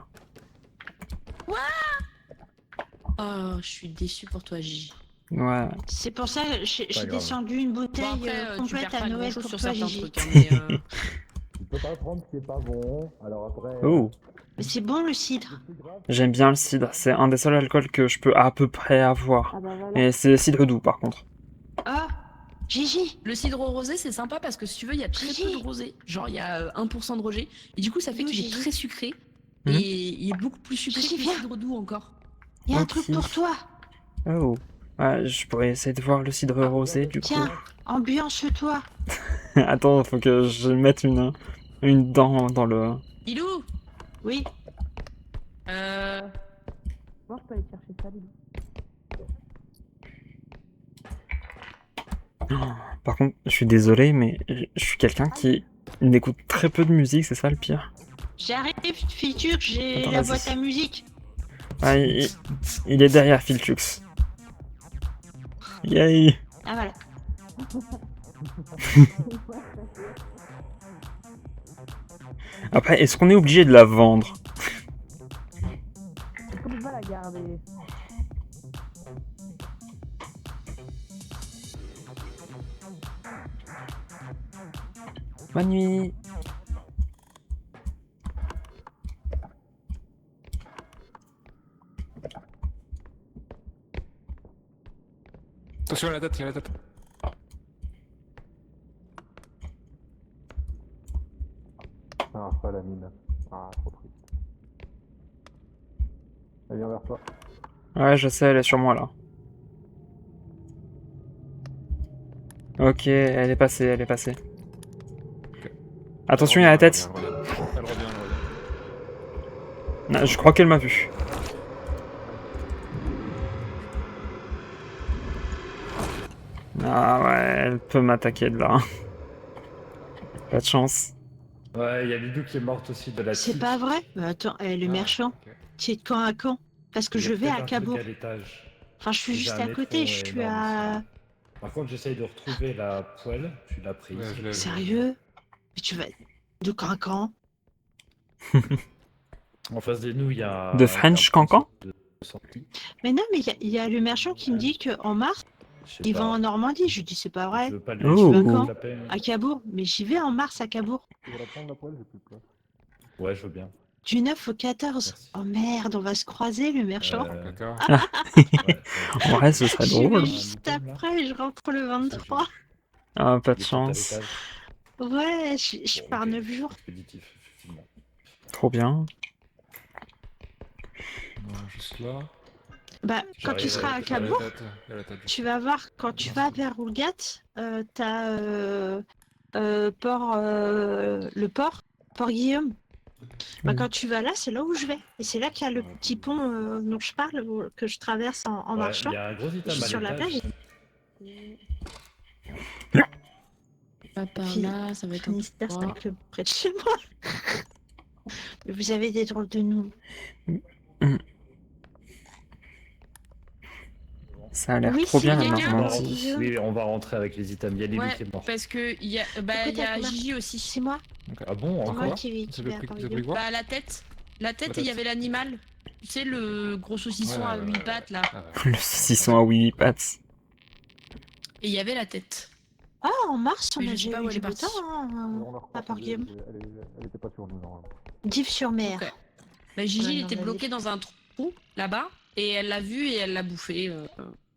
Oh, je suis déçue pour toi, Gigi. Ouais. C'est pour ça que j'ai grave. descendu une bouteille Bon, après, tu perds complète à pas Noël grand-chose pour sur toi, certains Gigi. trucs, hein, mais Tu peux pas prendre ce qui est pas bon. Alors après. Oh, Mais c'est bon le cidre. j'aime bien le cidre. C'est un des seuls alcools que je peux à peu près avoir. Ah bah voilà. Et c'est cidre doux par contre. Oh, Gigi, le cidre rosé, c'est sympa parce que si tu veux, il y a très peu de rosé. Genre, il y a 1% de rosé. Et du coup, ça fait Oui, qu'il est Gigi. très sucré. Mhm. Et il est beaucoup plus sucré Gigi, que le viens. cidre doux encore. il y a un Ok. truc pour toi. Oh. Ouais, je pourrais essayer de voir le cidre rosé du coup. Tiens, ambiance-toi. Attends, faut que je mette une dent dans le... Ilou Oui. Moi, je peux aller chercher ça, Lilou. Par contre, je suis désolé, mais je suis quelqu'un qui n'écoute très peu de musique, c'est ça le pire. J'arrive, Feature, j'ai Attends, la vas-y. boîte à musique. Ah, il est derrière Filchux. Yay! Ah voilà. Après, est-ce qu'on est obligé de la vendre? Comment je vais la garder? Bonne nuit! Attention à la tête, il y a la tête. Ça marche pas la mine. Ah, trop triste. Elle vient vers toi. Ouais, je sais, elle est sur moi là. Ok, elle est passée, elle est passée. Attention, il y a la tête. Elle revient. Non, je crois qu'elle m'a vu. Ah ouais, elle peut m'attaquer de là. Pas de chance. Ouais, il y a Lidou qui est morte aussi de la C'est tique. pas vrai. Attends, le merchant, tu es de camp à camp. Parce que Il y a je vais peut-être à un truc Cabourg. à l'étage. Enfin, je suis J'ai juste un à côté, étron je suis énorme à... ici. Par contre, j'essaye de retrouver la poêle. Tu l'as prise. Ouais, je l'ai. Sérieux? Mais tu vas... De camp à camp? En face de nous, il y a... De French Cancan? Mais non, mais il y a le merchant qui me dit qu'en mars, ils vont en Normandie. Je lui dis, c'est pas vrai. Tu veux pas lui Oh. Tu vas quand? taper À Cabourg. Mais j'y vais en mars à Cabourg. Tu veux la prendre la poêle? J'ai plus de place. Ouais, je veux bien. Du 9 au 14. Merci. Oh merde, on va se croiser, le merchant. D'accord. Ouais, Ouais, ce serait J'y vais drôle. juste après et je rentre le 23. Ah, pas de Il est peut-être à chance. l'étage. Ouais, je Bon, pars ok. 9 jours. Expéditif, effectivement. Trop bien. Juste là. Bah, quand tu J'arrive seras à avec- Il y a la Cabourg, tête. Il y a la tête. tu vas voir, quand tu vas vers Rougat, t'as le port Guillaume. Bah, quand tu vas là, c'est là où je vais. Et c'est là qu'il y a le petit pont dont je parle, que je traverse en Ouais, marchant. il y a un gros item Je suis à sur la l'étage. Pas par Fille- là, ça va être un peu Finistère, c'est un froid. club près de chez moi. Mais vous avez des drôles de noms. Ça a l'air Oui, trop si, bien la il y a quelqu'un. Normandie. Oui, on va rentrer avec les items. Il y a Lilou Ouais, qui est mort. parce que il y a, Pourquoi il y a t'as peur? Gigi aussi. C'est moi. Ah bon, C'est encore moi qui C'est vais le à prix Port quoi? Bah, la tête, et il y avait l'animal. Tu sais, le gros saucisson Ouais, à ouais, 8 ouais. pattes là. Ah, ouais. Le saucisson à Willy Pats. Et il y avait la tête. Ah, en mars, on Mais a je sais déjà pas où eu elle du est beau partie. temps. Hein, On l'a à Port Guillaume. Elle était pas sur nous, normalement. Dives-sur-Mer. Ok. Bah, Gigi, Ouais, il non, était vas-y. bloqué dans un trou là-bas. Et elle l'a vu et elle l'a bouffé.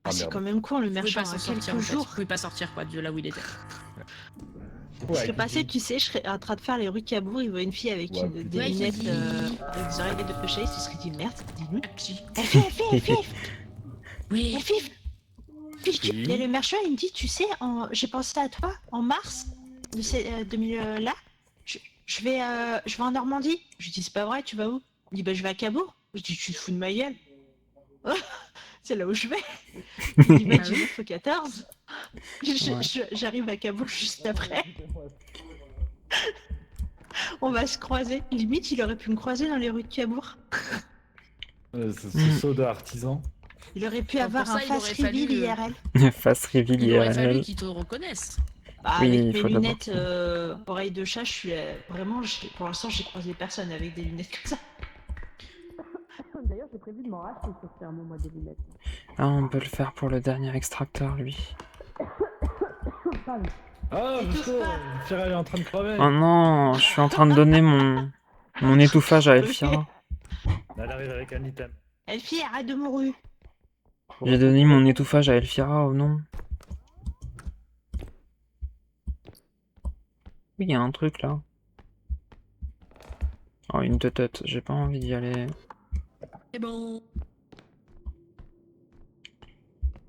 Ah, c'est merde. quand même con, le Il pouvait merchant pas s'en a sortir. quelques En fait. Il jours. pouvait pas sortir quoi, de là où il était. Ce serait passé, tu sais, je serais en train de faire les rues Cabourg, il voit une fille avec Ouais, des Ouais, lunettes Gigi. avec des oreilles de chaise, tu serais dit merde, c'est Gigi. Gigi. Elle fait, Oui. elle fait. Et le merchant, il me dit, tu sais, j'ai pensé à toi en mars de ces 2000 là. Je vais en Normandie. Je lui dis, c'est pas vrai, tu vas où? Il dit, bah, je vais à Cabourg. Je dis, tu te fous de ma gueule. C'est là où je vais. Il dit, bah, Ah du oui. 9 au 14. J'arrive à Cabourg juste après. On va se croiser. Limite, il aurait pu me croiser dans les rues de Cabourg. Ce saut d'artisan. Il aurait pu Bon, avoir pour ça, un il aurait fast fallu, reveal IRL. Face reveal Il aurait fallu IRL. qu'ils te reconnaissent. Bah, Oui, avec il mes faut d'abord lunettes oreilles de chat, je suis vraiment. Pour l'instant, j'ai croisé personne avec des lunettes comme ça. D'ailleurs, j'ai prévu de m'en racheter sur un moment des lunettes. Ah, on peut le faire pour le dernier extracteur, lui. Ah, Étouffe Jusco, pas. Fira est en train de crever. Oh non, je suis en train de donner mon étouffage à Elfira. Elle arrive avec un item. Elfie, arrête de mourir. J'ai donné mon étouffage à Elfira, oh non. Oui, il y a un truc là. Oh, une tête, j'ai pas envie d'y aller. C'est bon.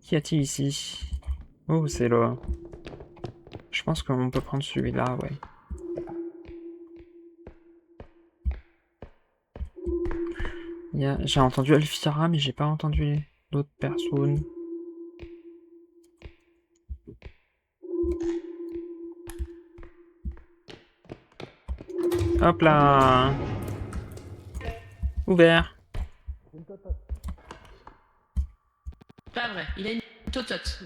Qu'y a-t-il ici? Oh, c'est le... Je pense qu'on peut prendre celui-là, ouais. J'ai entendu Elvira, mais j'ai pas entendu d'autres personnes. Hop là! Ouvert. Pas vrai, il a une totote.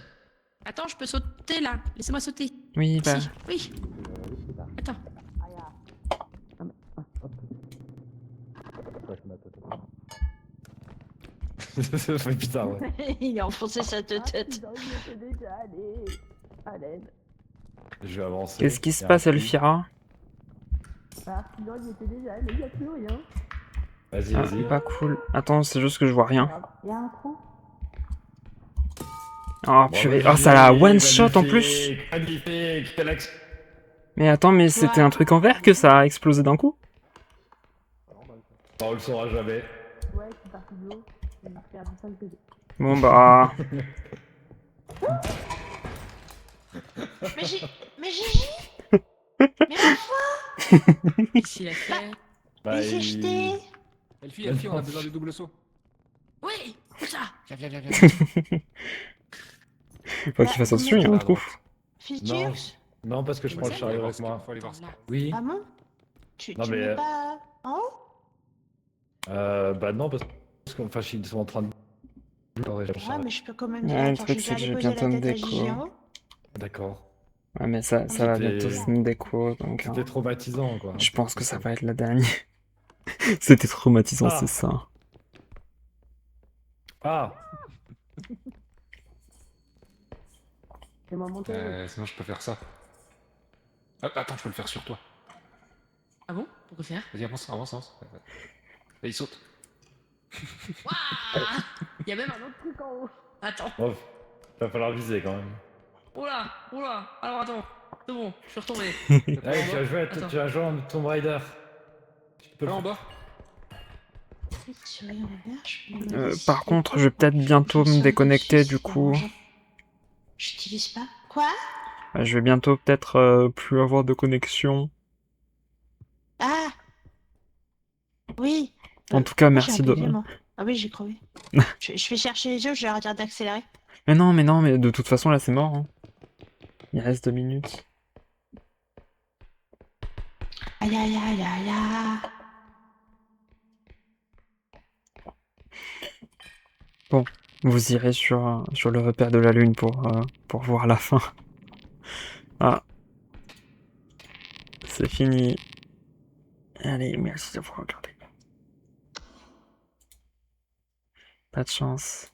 Attends, je peux sauter là. Laissez-moi sauter. Oui, bah. Si, oui. Attends. Putain, ouais. Il a enfoncé sa tête. Je vais avancer. Qu'est-ce qui se Il y a passe, un trou. Elvira? Vas-y, Ah, vas-y. pas cool. Attends, c'est juste que je vois rien. Il y a un trou. Oh purée, oh ça la one shot en plus. Magnifique, quelle action. Mais attends, mais c'était un truc en verre que ça a explosé d'un coup? On le saura jamais. Ouais, c'est parti de l'eau. J'ai perdu 5 PV. Bon bah. Mais j'ai... Mais Gigi Mais enfin Qu'est-ce qu'il a fait? Bah, Mais j'ai jeté Elfie, on a besoin du double saut. Oui, où ça? Viens. Faut qu'il fasse au-dessus, il y a un trou. Features Non, parce que je prends le chariot avec moi. Faut aller voir ça. Oui. Ah bon Tu Non, tu mais, mets pas en haut Bah non, parce que enfin, ils sont en train de... Ouais, mais je peux quand même Ouais, dire, le attends, truc, je c'est vais que aller j'ai poser la bientôt une tête à Gigi déco. en haut. D'accord. Ouais, mais ça va C'était- bientôt se me déco, donc C'était traumatisant, quoi. je pense que ça va être la dernière. C'était traumatisant, Ah. c'est ça. Ah C'est mon monteur. Sinon, je peux faire ça. Ah, attends, je peux le faire sur toi. Ah bon? Pourquoi faire? Vas-y, avance. Et il saute. Waouh! Il y a même un autre truc en haut. Attends. Bon, va falloir viser quand même. Oula. Alors attends. C'est bon, je suis retombé. Allez, Attends. tu vas jouer en Tomb Raider. Tu peux le Là en faire. bas. Sourire ouvert, je peux me Par contre, je vais peut-être bientôt me déconnecter du coup. J'utilise pas. Quoi? Je vais bientôt peut-être plus avoir de connexion. Ah oui. En tout cas, J'ai merci un de... PV, moi. Ah oui, j'ai crevé. je vais chercher les yeux, je vais leur dire d'accélérer. Mais non, mais de toute façon, là, c'est mort. Hein. Il reste 2 minutes. Aïe aïe aïe aïe aïe. Bon, vous irez sur le repère de la lune pour voir la fin. Ah. C'est fini. Allez, merci d'avoir regardé. Pas de chance.